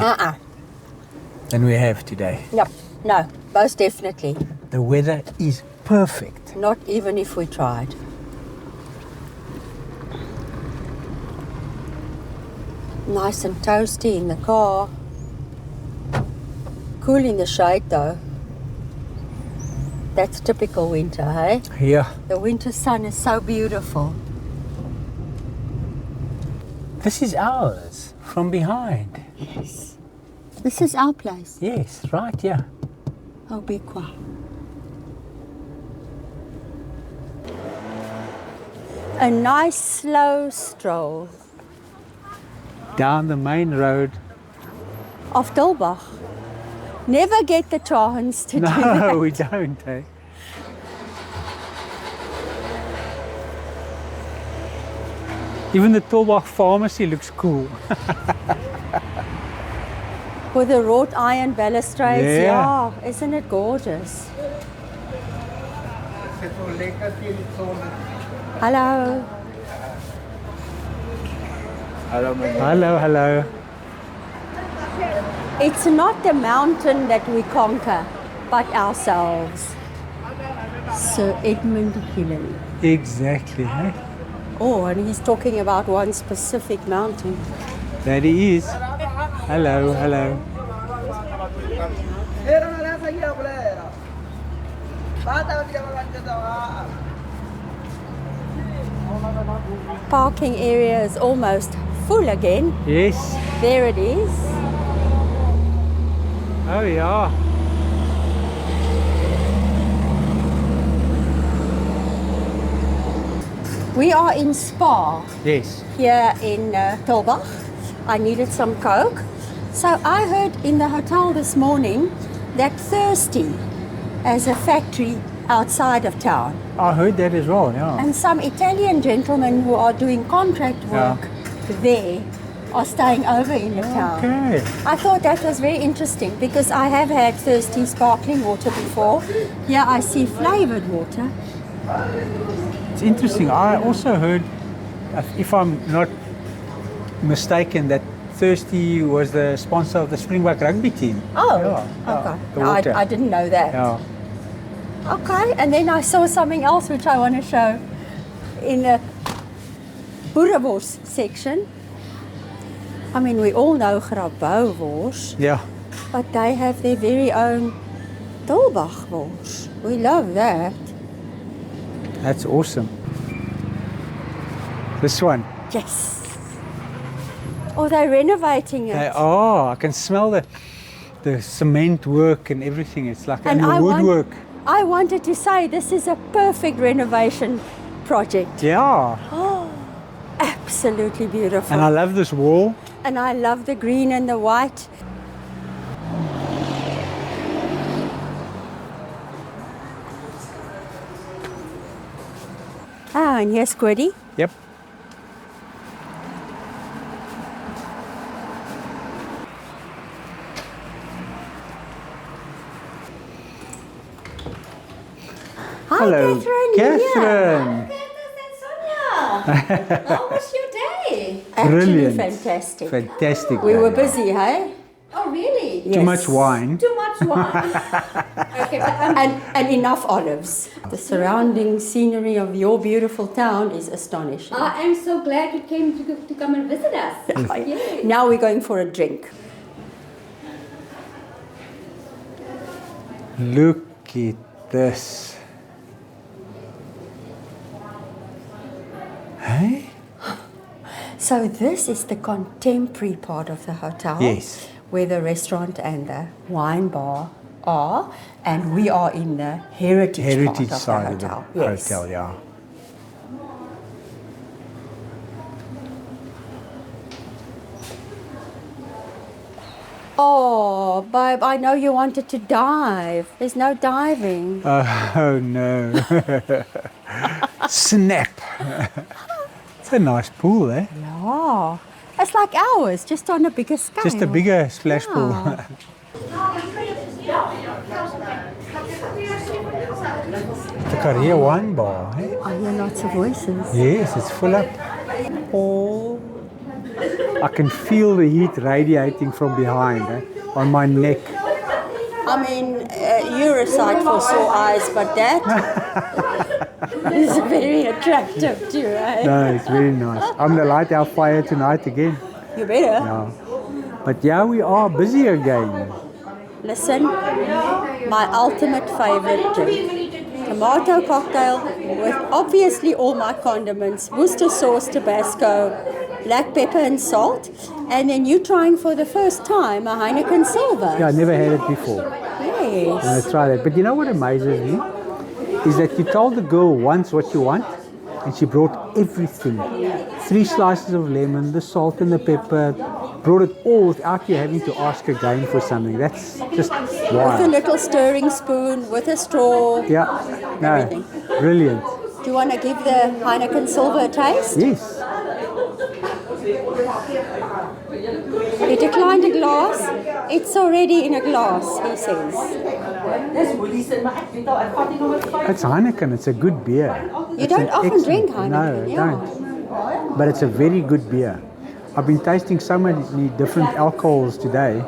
[SPEAKER 1] than we have today.
[SPEAKER 2] Yep. No, most definitely.
[SPEAKER 1] The weather is perfect.
[SPEAKER 2] Not even if we tried. Nice and toasty in the car. Cool in the shade though. That's typical winter, hey?
[SPEAKER 1] Yeah.
[SPEAKER 2] The winter sun is so beautiful.
[SPEAKER 1] This is ours from behind.
[SPEAKER 2] Yes. This is our place,
[SPEAKER 1] Yes, right, yeah.
[SPEAKER 2] Obiqua. A nice slow stroll
[SPEAKER 1] Down the main road.
[SPEAKER 2] of Tulbagh. Never get the chance to do that.
[SPEAKER 1] No, we don't, eh? Even the Tulbagh pharmacy looks cool.
[SPEAKER 2] With the wrought iron balustrades,
[SPEAKER 1] Yeah.
[SPEAKER 2] yeah. Isn't it gorgeous? Hello.
[SPEAKER 1] Hello, hello.
[SPEAKER 2] It's not the mountain that we conquer, but ourselves. Sir Edmund Hillary.
[SPEAKER 1] Exactly, eh?
[SPEAKER 2] Oh, and he's talking about one specific mountain.
[SPEAKER 1] That he is. Hello, hello.
[SPEAKER 2] Parking area is almost full again.
[SPEAKER 1] Yes.
[SPEAKER 2] There it is.
[SPEAKER 1] Oh, yeah.
[SPEAKER 2] We are in Spa
[SPEAKER 1] Yes.
[SPEAKER 2] here in Tulbagh. I needed some Coke. So I heard in the hotel this morning that Thirsty has a factory outside of town.
[SPEAKER 1] I heard that as well, yeah.
[SPEAKER 2] And some Italian gentlemen who are doing contract work there are staying over in the town.
[SPEAKER 1] Okay.
[SPEAKER 2] I thought that was very interesting because I have had Thirsty sparkling water before. Here I see flavored water.
[SPEAKER 1] It's interesting. I also heard, if I'm not mistaken, that Thirsty was the sponsor of the Springbok rugby team.
[SPEAKER 2] Oh,
[SPEAKER 1] Yeah,
[SPEAKER 2] okay.
[SPEAKER 1] the
[SPEAKER 2] No,
[SPEAKER 1] water.
[SPEAKER 2] I didn't know that.
[SPEAKER 1] Yeah.
[SPEAKER 2] Okay, and then I saw something else which I want to show in the boerewors section. I mean, we all know Grabouwwors,
[SPEAKER 1] Yeah.
[SPEAKER 2] but they have their very own Tulbagh wors. We love that.
[SPEAKER 1] That's awesome. This one.
[SPEAKER 2] Yes. Oh, they're renovating it.
[SPEAKER 1] They are. I can smell the cement work and everything. It's like and the woodwork.
[SPEAKER 2] I wanted to say this is a perfect renovation project.
[SPEAKER 1] Yeah.
[SPEAKER 2] Oh, absolutely beautiful.
[SPEAKER 1] And I love this wall.
[SPEAKER 2] And I love the green and the white. Ah, and here's Squiddy.
[SPEAKER 1] Yep.
[SPEAKER 2] Hi,
[SPEAKER 1] Hello,
[SPEAKER 2] Catherine.
[SPEAKER 1] Catherine.
[SPEAKER 3] How was your day?
[SPEAKER 2] Actually
[SPEAKER 1] Brilliant.
[SPEAKER 2] fantastic.
[SPEAKER 1] Fantastic.
[SPEAKER 2] We
[SPEAKER 1] day.
[SPEAKER 2] were busy, hey?
[SPEAKER 3] Oh, really?
[SPEAKER 1] Too much wine.
[SPEAKER 3] Too much wine. Okay, but
[SPEAKER 2] And enough olives. The surrounding scenery of your beautiful town is astonishing.
[SPEAKER 3] I am so glad you came to come and visit us. Yay.
[SPEAKER 2] Now we're going for a drink.
[SPEAKER 1] Look at this. Hey?
[SPEAKER 2] So this is the contemporary part of the hotel.
[SPEAKER 1] Yes.
[SPEAKER 2] Where the restaurant and the wine bar are, and we are in the heritage part of
[SPEAKER 1] side
[SPEAKER 2] the
[SPEAKER 1] of the
[SPEAKER 2] hotel. Yes.
[SPEAKER 1] hotel, yeah.
[SPEAKER 2] Oh, babe, I know you wanted to dive. There's no diving.
[SPEAKER 1] Oh no. Snap. It's a nice pool, eh?
[SPEAKER 2] Yeah. It's like ours, just on a bigger scale.
[SPEAKER 1] Just a bigger splash pool. The Korea wine bar, eh?
[SPEAKER 2] I hear lots of voices.
[SPEAKER 1] Yes, it's full up. Oh, I can feel the heat radiating from behind, eh? On my neck.
[SPEAKER 2] I mean, you're a sight for sore eyes, but that is very attractive too, right?
[SPEAKER 1] No, it's very nice. I'm the light our fire tonight again.
[SPEAKER 2] You better.
[SPEAKER 1] Yeah. But yeah, we are busy again.
[SPEAKER 2] Listen, my ultimate favorite drink. Tomato cocktail with obviously all my condiments, Worcester sauce, Tabasco, black pepper and salt. And then you trying for the first time a Heineken Silver.
[SPEAKER 1] Yeah, I never had it before.
[SPEAKER 2] Yes.
[SPEAKER 1] I'm gonna try that. But you know what amazes me? Is that you told the girl once what you want, and she brought everything. 3 slices of lemon, the salt and the pepper, brought it all without you having to ask again for something. That's just
[SPEAKER 2] With a
[SPEAKER 1] wild.
[SPEAKER 2] little stirring spoon, with a straw.
[SPEAKER 1] Yeah, no,
[SPEAKER 2] Everything.
[SPEAKER 1] brilliant.
[SPEAKER 2] Do you want to give the Heineken Silver a taste?
[SPEAKER 1] Yes.
[SPEAKER 2] He declined a glass. It's already in a glass, he says.
[SPEAKER 1] It's Heineken, it's a good beer.
[SPEAKER 2] You don't often drink Heineken,
[SPEAKER 1] No, I
[SPEAKER 2] yeah.
[SPEAKER 1] don't. But it's a very good beer. I've been tasting so many different alcohols today.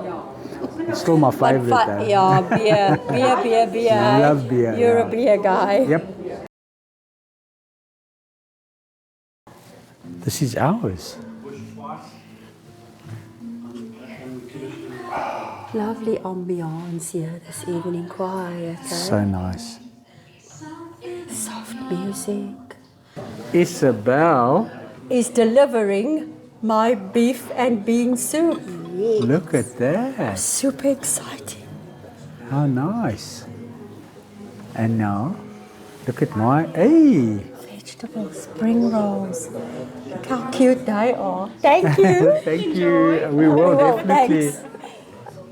[SPEAKER 1] It's still my favorite though.
[SPEAKER 2] Yeah, beer.
[SPEAKER 1] Love beer,
[SPEAKER 2] You're
[SPEAKER 1] yeah.
[SPEAKER 2] a beer guy.
[SPEAKER 1] Yep. This is ours.
[SPEAKER 2] Lovely ambiance here this evening, quiet.
[SPEAKER 1] So nice.
[SPEAKER 2] Soft music.
[SPEAKER 1] Isabel,
[SPEAKER 2] Is delivering my beef and bean soup.
[SPEAKER 1] look at that.
[SPEAKER 2] Super exciting.
[SPEAKER 1] How nice. And now, look at my, hey,
[SPEAKER 2] beautiful spring rolls. Look how cute they are. Thank you.
[SPEAKER 1] Thank you. We will definitely.
[SPEAKER 2] Thanks.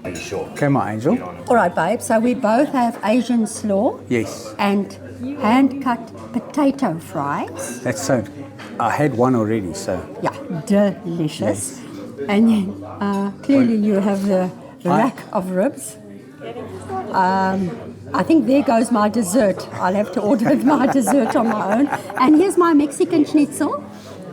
[SPEAKER 4] Are you sure?
[SPEAKER 1] Okay, my angel.
[SPEAKER 2] All right, babe. So we both have Asian slaw
[SPEAKER 1] Yes.
[SPEAKER 2] and hand-cut potato fries.
[SPEAKER 1] That's so. I had one already, so.
[SPEAKER 2] Yeah, delicious. And then clearly you have the rack of ribs. I think there goes my dessert. I'll have to order my dessert on my own. And here's my Mexican schnitzel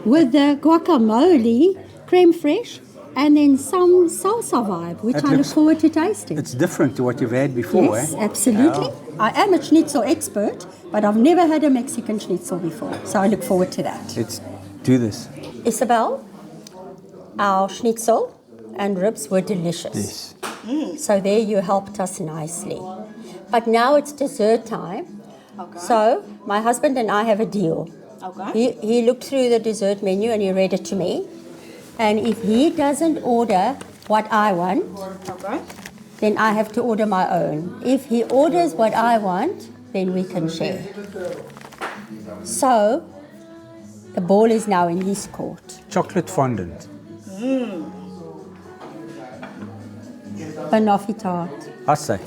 [SPEAKER 2] with the guacamole, creme fraiche, and then some salsa vibe, which
[SPEAKER 1] That
[SPEAKER 2] I look
[SPEAKER 1] looks-
[SPEAKER 2] forward to tasting.
[SPEAKER 1] It's different to what you've had before,
[SPEAKER 2] Yes,
[SPEAKER 1] eh?
[SPEAKER 2] absolutely.
[SPEAKER 1] Yeah.
[SPEAKER 2] I am a schnitzel expert, but I've never had a Mexican schnitzel before. So I look forward to that.
[SPEAKER 1] Let's do this.
[SPEAKER 2] Isabel, our schnitzel and ribs were delicious.
[SPEAKER 1] Yes.
[SPEAKER 2] So there you helped us nicely. But now it's dessert time.
[SPEAKER 5] Okay.
[SPEAKER 2] So my husband and I have a deal.
[SPEAKER 5] Okay.
[SPEAKER 2] He looked through the dessert menu and he read it to me. And if he doesn't order what I want,
[SPEAKER 5] Okay.
[SPEAKER 2] then I have to order my own. If he orders what I want, then we can share. So the ball is now in his court.
[SPEAKER 1] Chocolate fondant.
[SPEAKER 2] Banoffee tart.
[SPEAKER 1] I say.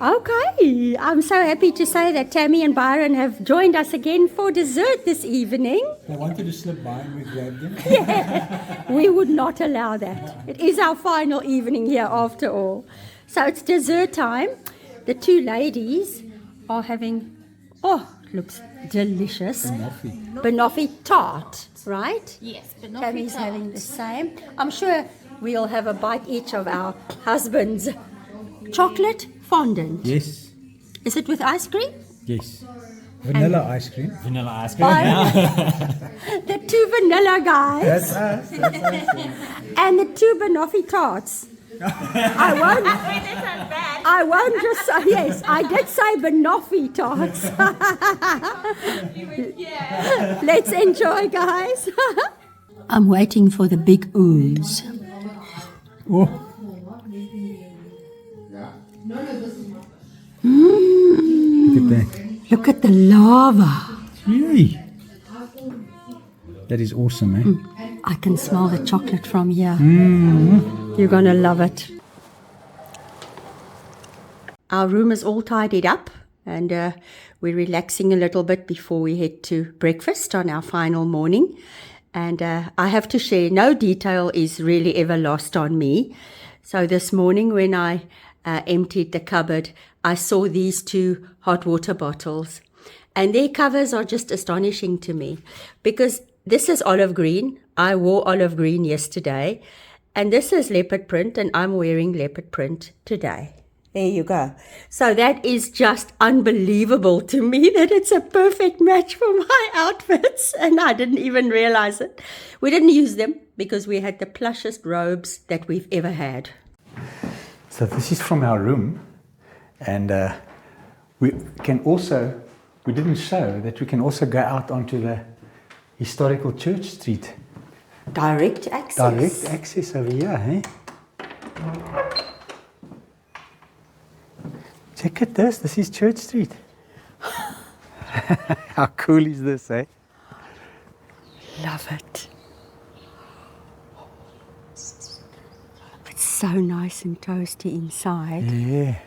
[SPEAKER 2] Okay, I'm so happy to say that Tammy and Byron have joined us again for dessert this evening.
[SPEAKER 1] They wanted to slip by and we grabbed them.
[SPEAKER 2] We would not allow that. It is our final evening here after all. So it's dessert time. The two ladies are having, looks delicious. Banoffee tart, right?
[SPEAKER 3] Yes, but not
[SPEAKER 2] Tammy's
[SPEAKER 3] tart.
[SPEAKER 2] having the same. I'm sure we'll have a bite each of our husbands. Chocolate fondant.
[SPEAKER 1] Yes.
[SPEAKER 2] Is it with ice cream?
[SPEAKER 1] Yes. Vanilla ice cream.
[SPEAKER 4] Vanilla ice cream.
[SPEAKER 2] The two vanilla guys.
[SPEAKER 1] That's us.
[SPEAKER 2] And the two banoffee tarts. I won't just say, yes, I did say banoffee tarts. Let's enjoy, guys. I'm waiting for the big ooze.
[SPEAKER 1] Oh. Look at that.
[SPEAKER 2] Look at the lava.
[SPEAKER 1] Yay. That is awesome, eh?
[SPEAKER 2] I can smell the chocolate from here. You're going to love it. Our room is all tidied up and we're relaxing a little bit before we head to breakfast on our final morning. And I have to share, no detail is really ever lost on me. So this morning when I emptied the cupboard, I saw these two hot water bottles. And their covers are just astonishing to me because this is olive green. I wore olive green yesterday. And this is leopard print and I'm wearing leopard print today. There you go. So that is just unbelievable to me that it's a perfect match for my outfits. And I didn't even realize it. We didn't use them because we had the plushest robes that we've ever had.
[SPEAKER 1] So this is from our room. And we didn't show that we can also go out onto the historical Church Street.
[SPEAKER 2] Direct access.
[SPEAKER 1] Direct access over here, eh? Check at this. This is Church Street. How cool is this, eh?
[SPEAKER 2] Love it. It's so nice and toasty inside.
[SPEAKER 1] Yeah.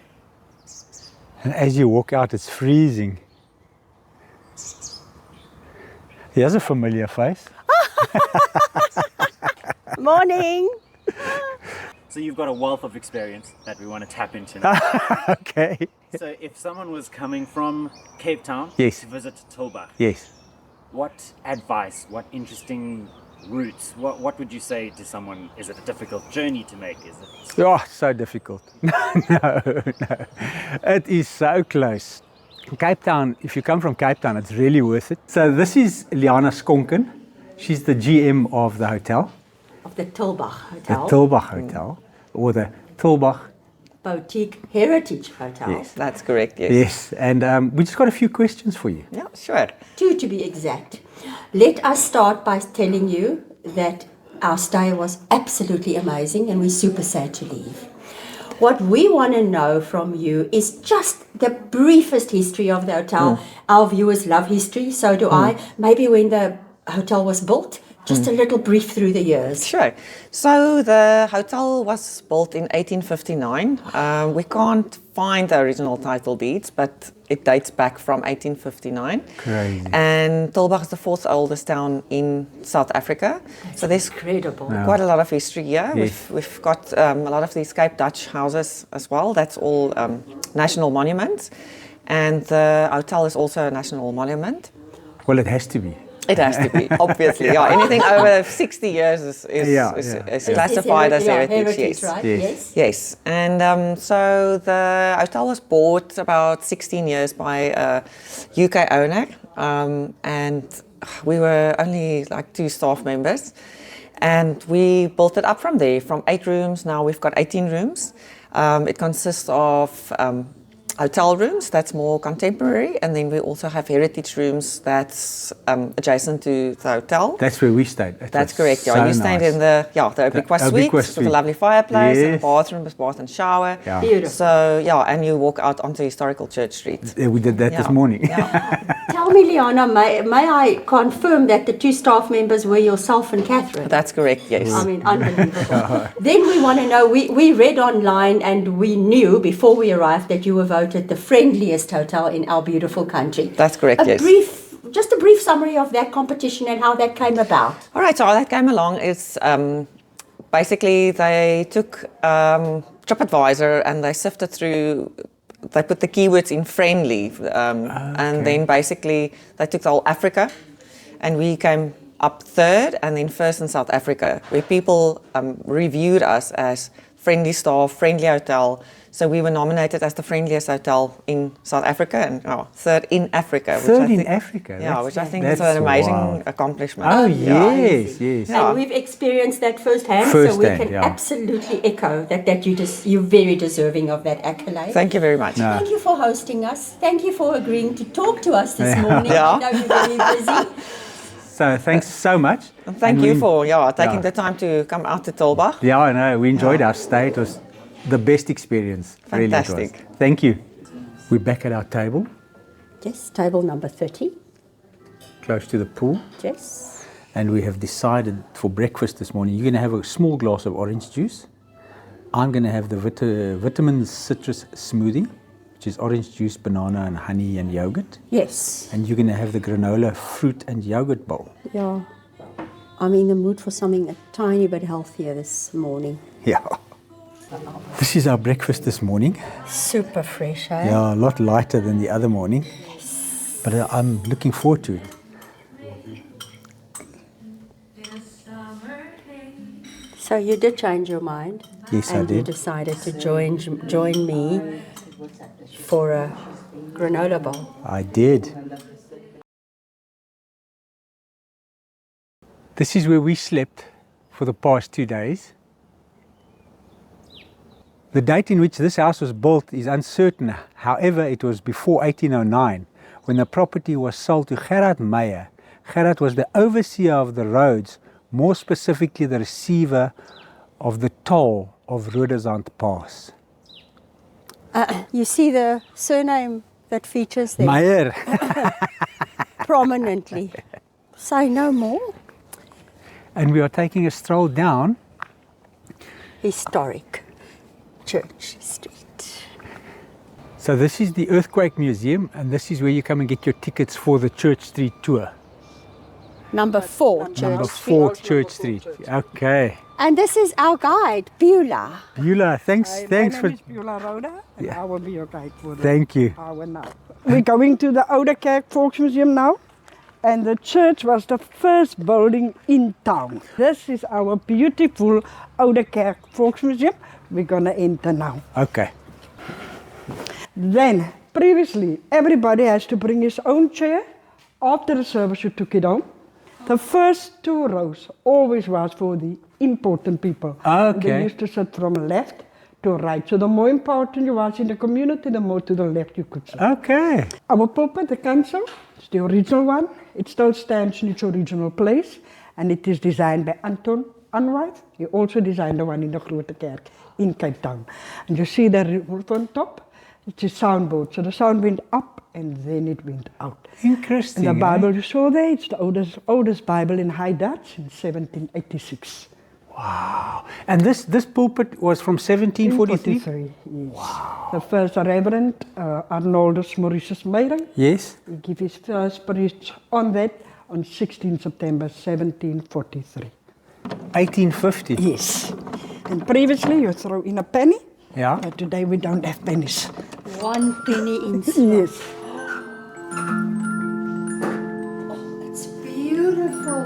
[SPEAKER 1] And as you walk out, it's freezing. He has a familiar face.
[SPEAKER 2] Morning.
[SPEAKER 10] So you've got a wealth of experience that we want to tap into now.
[SPEAKER 1] Okay.
[SPEAKER 10] So if someone was coming from Cape Town
[SPEAKER 1] Yes.
[SPEAKER 10] to visit Tulbagh,
[SPEAKER 1] Yes.
[SPEAKER 10] what advice, what interesting routes, what would you say to someone? Is it a difficult journey to make? Is it?
[SPEAKER 1] Oh, so difficult. No. It is so close. Cape Town, if you come from Cape Town, it's really worth it. So this is Liana Skonken. She's the GM of the hotel.
[SPEAKER 2] Of the Tulbagh
[SPEAKER 1] The
[SPEAKER 2] Hotel.
[SPEAKER 1] Tulbagh Hotel. Or the Tulbagh.
[SPEAKER 2] Boutique Heritage Hotel.
[SPEAKER 1] Yes.
[SPEAKER 11] That's correct, yes.
[SPEAKER 1] Yes. And we just got a few questions for you.
[SPEAKER 11] Yeah, sure.
[SPEAKER 2] Two to be exact. Let us start by telling you that our stay was absolutely amazing and we're super sad to leave. What we want to know from you is just the briefest history of the hotel. Our viewers love history, so do I. Maybe when the hotel was built, just a little brief through the years.
[SPEAKER 11] Sure. So the hotel was built in 1859. We can't find the original title deeds, but it dates back from 1859.
[SPEAKER 1] Crazy.
[SPEAKER 11] And Tulbagh is the fourth oldest town in South Africa. So there's
[SPEAKER 2] Incredible.
[SPEAKER 11] quite a lot of history here.
[SPEAKER 1] Yes.
[SPEAKER 11] We've got a lot of these Cape Dutch houses as well. That's all national monuments. And the hotel is also a national monument.
[SPEAKER 1] Well, it has to be.
[SPEAKER 11] It has to be, obviously. Yeah, anything over 60 years is classified as heritage. Yes.
[SPEAKER 2] Right?
[SPEAKER 1] Yes.
[SPEAKER 11] Yes, and so the hotel was bought about 16 years by a UK owner, and we were only like 2 staff members, and we built it up from there, from 8 rooms. Now we've got 18 rooms. It consists of hotel rooms, that's more contemporary, and then we also have heritage rooms that's adjacent to the hotel.
[SPEAKER 1] That's where we stayed.
[SPEAKER 11] That's correct. Yeah, you stayed in the Obiqua Suite with a lovely fireplace and a bathroom with bath and shower.
[SPEAKER 1] Yeah.
[SPEAKER 2] Beautiful.
[SPEAKER 11] So and you walk out onto historical Church Street.
[SPEAKER 1] We did that this morning.
[SPEAKER 2] Tell me, Liana, may I confirm that the 2 staff members were yourself and Catherine?
[SPEAKER 11] That's correct. Yes.
[SPEAKER 2] I mean, unbelievable. Then we want to know, we read online and we knew before we arrived that you were voted the friendliest hotel in our beautiful country.
[SPEAKER 11] That's correct, yes.
[SPEAKER 2] Just a brief summary of that competition and how that came about.
[SPEAKER 11] All right, so how that came along is basically they took TripAdvisor and they sifted through, they put the keywords in friendly, and then basically they took the whole Africa, and we came up 3rd and then 1st in South Africa, where people reviewed us as friendly staff, friendly hotel. So we were nominated as the friendliest hotel in South Africa and 3rd in Africa.
[SPEAKER 1] Third in Africa?
[SPEAKER 11] Yeah, which I think is an amazing accomplishment.
[SPEAKER 1] Oh, yes, yes.
[SPEAKER 2] And we've experienced that firsthand, so we can absolutely echo that you're very deserving of that accolade.
[SPEAKER 11] Thank you very much.
[SPEAKER 2] Thank you for hosting us. Thank you for agreeing to talk to us this morning. I know you're very busy.
[SPEAKER 1] So thanks so much.
[SPEAKER 11] Thank you for taking the time to come out to Tulbagh.
[SPEAKER 1] Yeah, I know. We enjoyed our stay. It was the best experience.
[SPEAKER 11] Fantastic.
[SPEAKER 1] Really it was. Thank you. We're back at our table.
[SPEAKER 2] Yes, table number 30.
[SPEAKER 1] Close to the pool.
[SPEAKER 2] Yes.
[SPEAKER 1] And we have decided for breakfast this morning, you're going to have a small glass of orange juice. I'm going to have the vitamin citrus smoothie, which is orange juice, banana and honey and yogurt.
[SPEAKER 2] Yes.
[SPEAKER 1] And you're going to have the granola fruit and yogurt bowl.
[SPEAKER 2] Yeah. I'm in the mood for something a tiny bit healthier this morning.
[SPEAKER 1] Yeah. This is our breakfast this morning.
[SPEAKER 2] Super fresh, eh?
[SPEAKER 1] Yeah, a lot lighter than the other morning. Yes. But I'm looking forward to it.
[SPEAKER 2] So you did change your mind?
[SPEAKER 1] Yes, I
[SPEAKER 2] and
[SPEAKER 1] did.
[SPEAKER 2] You decided to join me for a granola bowl.
[SPEAKER 1] I did. This is where we slept for the past 2 days. The date in which this house was built is uncertain. However, it was before 1809 when the property was sold to Gerard Meyer. Gerard was the overseer of the roads, more specifically the receiver of the toll of Rhodesand Pass.
[SPEAKER 2] You see the surname that features there?
[SPEAKER 1] Meyer.
[SPEAKER 2] Prominently. Say no more.
[SPEAKER 1] And we are taking a stroll down
[SPEAKER 2] historic Church Street.
[SPEAKER 1] So this is the Earthquake Museum, and this is where you come and get your tickets for the Church Street tour.
[SPEAKER 2] Number 4, Church
[SPEAKER 1] Number
[SPEAKER 2] Street.
[SPEAKER 1] 4, Church Street. Okay.
[SPEAKER 2] And this is our guide, Beulah.
[SPEAKER 1] Beulah, thanks
[SPEAKER 12] My
[SPEAKER 1] for...
[SPEAKER 12] name is Beulah Roda, and I will be your guide for the
[SPEAKER 1] Thank you.
[SPEAKER 12] hour now. We're going to the Ouderkerk Volksmuseum now. And the church was the first building in town. This is our beautiful Ouderkerk Volksmuseum. We're gonna enter now.
[SPEAKER 1] Okay.
[SPEAKER 12] Then, previously, everybody has to bring his own chair. After the service, you took it home. The first 2 rows always was for the important people.
[SPEAKER 1] Okay.
[SPEAKER 12] They used to sit from left to right. So the more important you was in the community, the more to the left you could sit.
[SPEAKER 1] Okay.
[SPEAKER 12] Our pulpit, the council, is the original one. It still stands in its original place, and it is designed by Anton Anwyd. He also designed the one in the Grote Kerk in Cape Town. And you see the roof on top, it's a soundboard. So the sound went up and then it went out.
[SPEAKER 1] Interesting.
[SPEAKER 12] And the Bible you saw there, it's the oldest Bible in High Dutch in 1786.
[SPEAKER 1] Wow. And this pulpit was from 1743?
[SPEAKER 12] 1743, yes. Wow. The first Reverend Arnoldus Mauritius Meyer.
[SPEAKER 1] Yes.
[SPEAKER 12] He gave his first preach on that on 16 September 1743.
[SPEAKER 1] 1850?
[SPEAKER 12] Yes. And previously you throw in a penny.
[SPEAKER 1] Yeah.
[SPEAKER 12] But today we don't have pennies.
[SPEAKER 2] 1 penny in
[SPEAKER 12] Yes.
[SPEAKER 2] It's beautiful.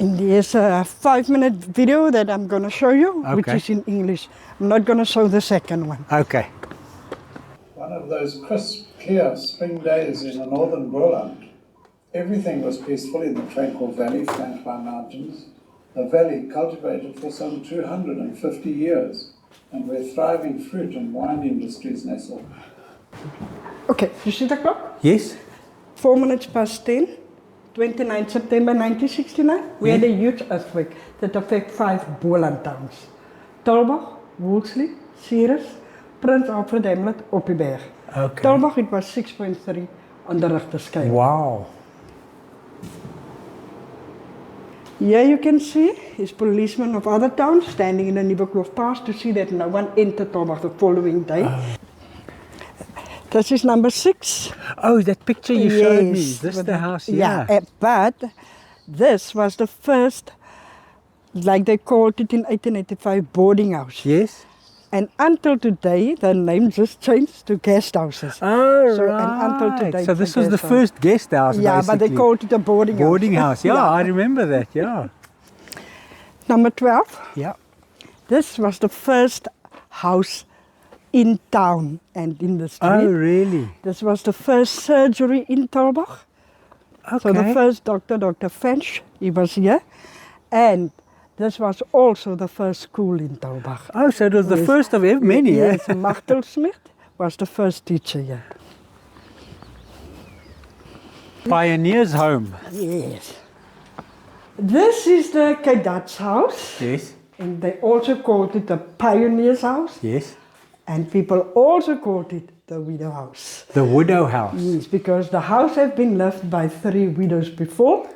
[SPEAKER 12] And there's a 5-minute video that I'm going to show you, which is in English. I'm not going to show the second one.
[SPEAKER 1] Okay.
[SPEAKER 13] One of those crisp, clear spring days in the northern Boland. Everything was peaceful in the tranquil valley flanked by mountains, a valley cultivated for some 250 years, and where thriving fruit and wine industries nestle.
[SPEAKER 12] Okay, you see the clock?
[SPEAKER 1] Yes.
[SPEAKER 12] 4 minutes past 10. 29 September 1969, we had a huge earthquake that affected 5 Boland towns. Tulbagh, Woolsley, Ceres, Prince Alfred Hamlet, Opiberg.
[SPEAKER 1] Okay.
[SPEAKER 12] Tulbagh, it was 6.3 on the Richter scale.
[SPEAKER 1] Wow.
[SPEAKER 12] Here you can see is policemen of other towns standing in the Nieuwekloof Pass to see that no one entered Tulbagh the following day. This is number 6.
[SPEAKER 1] Oh, that picture you showed me. Is this the house? Yeah.
[SPEAKER 12] But this was the first, like they called it in 1885, boarding house.
[SPEAKER 1] Yes.
[SPEAKER 12] And until today, the name just changed to guest houses.
[SPEAKER 1] Oh,
[SPEAKER 12] so,
[SPEAKER 1] right.
[SPEAKER 12] And until today,
[SPEAKER 1] so this was the first guest house,
[SPEAKER 12] yeah,
[SPEAKER 1] basically.
[SPEAKER 12] but they called it a boarding house.
[SPEAKER 1] Boarding house, yeah, I remember that, yeah.
[SPEAKER 12] Number 12.
[SPEAKER 1] Yeah.
[SPEAKER 12] This was the first house in town and in the street.
[SPEAKER 1] Oh, really?
[SPEAKER 12] This was the first surgery in Tulbagh.
[SPEAKER 1] Okay.
[SPEAKER 12] So the first doctor, Dr. French, he was here. And this was also the first school in Tulbagh.
[SPEAKER 1] Oh, so it was the first of many,
[SPEAKER 12] Yes, Machtelsmith was the first teacher here.
[SPEAKER 1] Pioneer's home.
[SPEAKER 12] Yes. This is the Cadets house.
[SPEAKER 1] Yes.
[SPEAKER 12] And they also called it the Pioneer's house.
[SPEAKER 1] Yes.
[SPEAKER 12] And people also called it the widow house.
[SPEAKER 1] The widow house.
[SPEAKER 12] Yes, because the house had been lived by 3 widows before.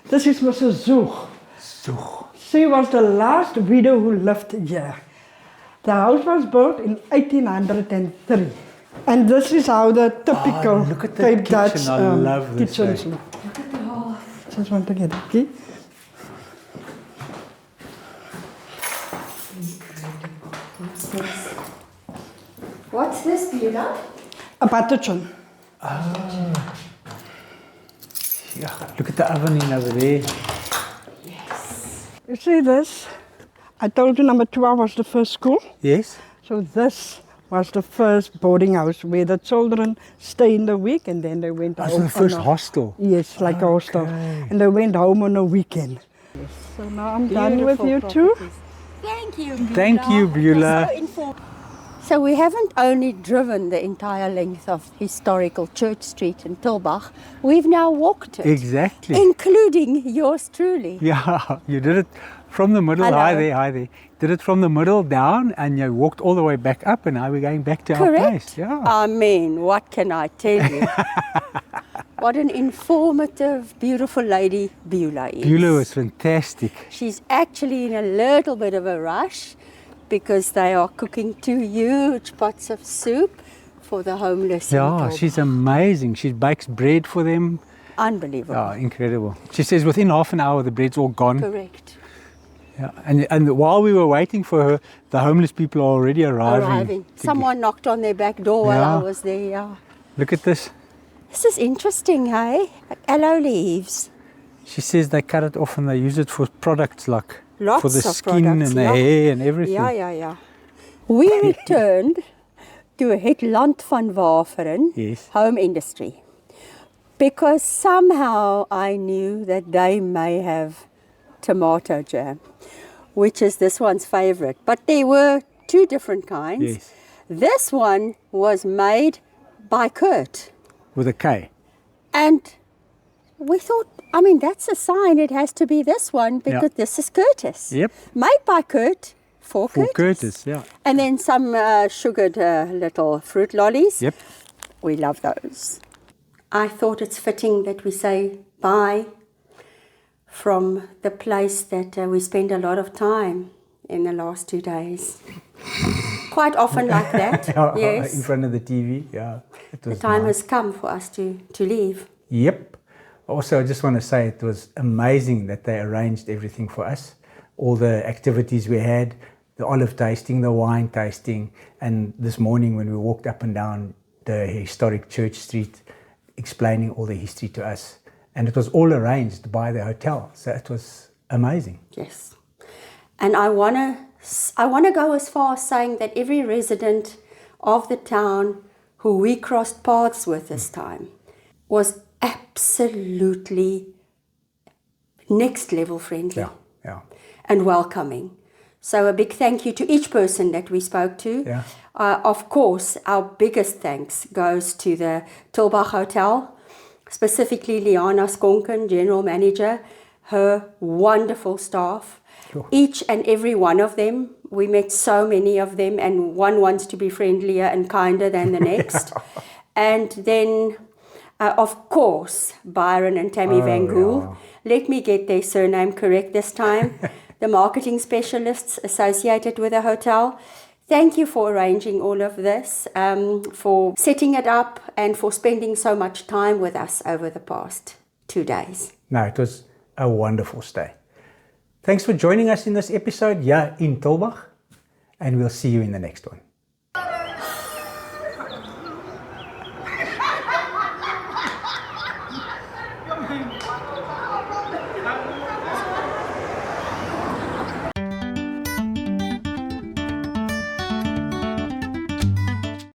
[SPEAKER 12] This is Mrs. Zoog.
[SPEAKER 1] Zoog.
[SPEAKER 12] She was the last widow who lived here. The house was built in 1803. And this is how the typical
[SPEAKER 1] look at the
[SPEAKER 12] Cape
[SPEAKER 1] kitchen.
[SPEAKER 12] Dutch
[SPEAKER 1] I love this
[SPEAKER 12] kitchens
[SPEAKER 1] way.
[SPEAKER 12] look. Just want to get a key.
[SPEAKER 2] What's this, Beulah?
[SPEAKER 12] A butterchon.
[SPEAKER 1] Ah. Yeah, look at the oven in over there.
[SPEAKER 2] Yes.
[SPEAKER 12] You see this? I told you number 12 was the first school.
[SPEAKER 1] Yes.
[SPEAKER 12] So this was the first boarding house where the children stay in the week and then they went home.
[SPEAKER 1] So the first hostel?
[SPEAKER 12] Yes, like a hostel. And they went home on a weekend. Yes. So now I'm done with you too.
[SPEAKER 2] Thank you, Beulah.
[SPEAKER 1] Thank you, Beulah.
[SPEAKER 2] So we haven't only driven the entire length of historical Church Street in Tulbagh, we've now walked it.
[SPEAKER 1] Exactly.
[SPEAKER 2] Including yours truly.
[SPEAKER 1] Yeah, you did it from the middle.
[SPEAKER 2] Hello.
[SPEAKER 1] Hi there. Did it from the middle down and you walked all the way back up and now we're going back to our place. Yeah.
[SPEAKER 2] I mean, what can I tell you? What an informative, beautiful lady Beulah is.
[SPEAKER 1] Beulah was fantastic.
[SPEAKER 2] She's actually in a little bit of a rush because they are cooking 2 huge pots of soup for the homeless.
[SPEAKER 1] Yeah, she's amazing. She bakes bread for them.
[SPEAKER 2] Unbelievable.
[SPEAKER 1] Yeah, incredible. She says within half an hour the bread's all gone.
[SPEAKER 2] Correct.
[SPEAKER 1] Yeah, and while we were waiting for her, the homeless people are already arriving.
[SPEAKER 2] Someone knocked on their back door while I was there. Yeah.
[SPEAKER 1] Look at this.
[SPEAKER 2] This is interesting, hey? Like aloe leaves.
[SPEAKER 1] She says they cut it off and they use it for products like
[SPEAKER 2] Lots
[SPEAKER 1] for the
[SPEAKER 2] of
[SPEAKER 1] skin
[SPEAKER 2] products,
[SPEAKER 1] and the hair and everything.
[SPEAKER 2] Yeah. We returned to het land van Waveren,
[SPEAKER 1] Yes.
[SPEAKER 2] home industry. because somehow I knew that they may have tomato jam, which is this one's favorite. But there were two different kinds.
[SPEAKER 1] Yes.
[SPEAKER 2] This one was made by Kurt.
[SPEAKER 1] With a K.
[SPEAKER 2] And we thought, I mean, that's a sign it has to be this one because this is Curtis.
[SPEAKER 1] Yep.
[SPEAKER 2] Made by Kurt for Curtis.
[SPEAKER 1] Curtis, yeah.
[SPEAKER 2] And then some sugared little fruit lollies.
[SPEAKER 1] Yep.
[SPEAKER 2] We love those. I thought it's fitting that we say bye from the place that we spend a lot of time in the last 2 days. Quite often like that, yes.
[SPEAKER 1] In front of the TV, yeah.
[SPEAKER 2] The time has come for us to leave.
[SPEAKER 1] Yep. Also, I just want to say it was amazing that they arranged everything for us. All the activities we had, the olive tasting, the wine tasting, and this morning when we walked up and down the historic Church Street, explaining all the history to us. And it was all arranged by the hotel, so it was amazing.
[SPEAKER 2] Yes. And I want to go as far as saying that every resident of the town who we crossed paths with this time was absolutely next level friendly and welcoming. So a big thank you to each person that we spoke to.
[SPEAKER 1] Yeah.
[SPEAKER 2] Of course, our biggest thanks goes to the Tulbagh Hotel, specifically Liana Skonken, General Manager, her wonderful staff. Sure. Each and every one of them, we met so many of them, and one wants to be friendlier and kinder than the next. And then, of course, Byron and Tammy Van Gool. Yeah. Let me get their surname correct this time. The marketing specialists associated with the hotel. Thank you for arranging all of this, for setting it up, and for spending so much time with us over the past 2 days.
[SPEAKER 1] No, it was a wonderful stay. Thanks for joining us in this episode here in Tulbagh, and we'll see you in the next one.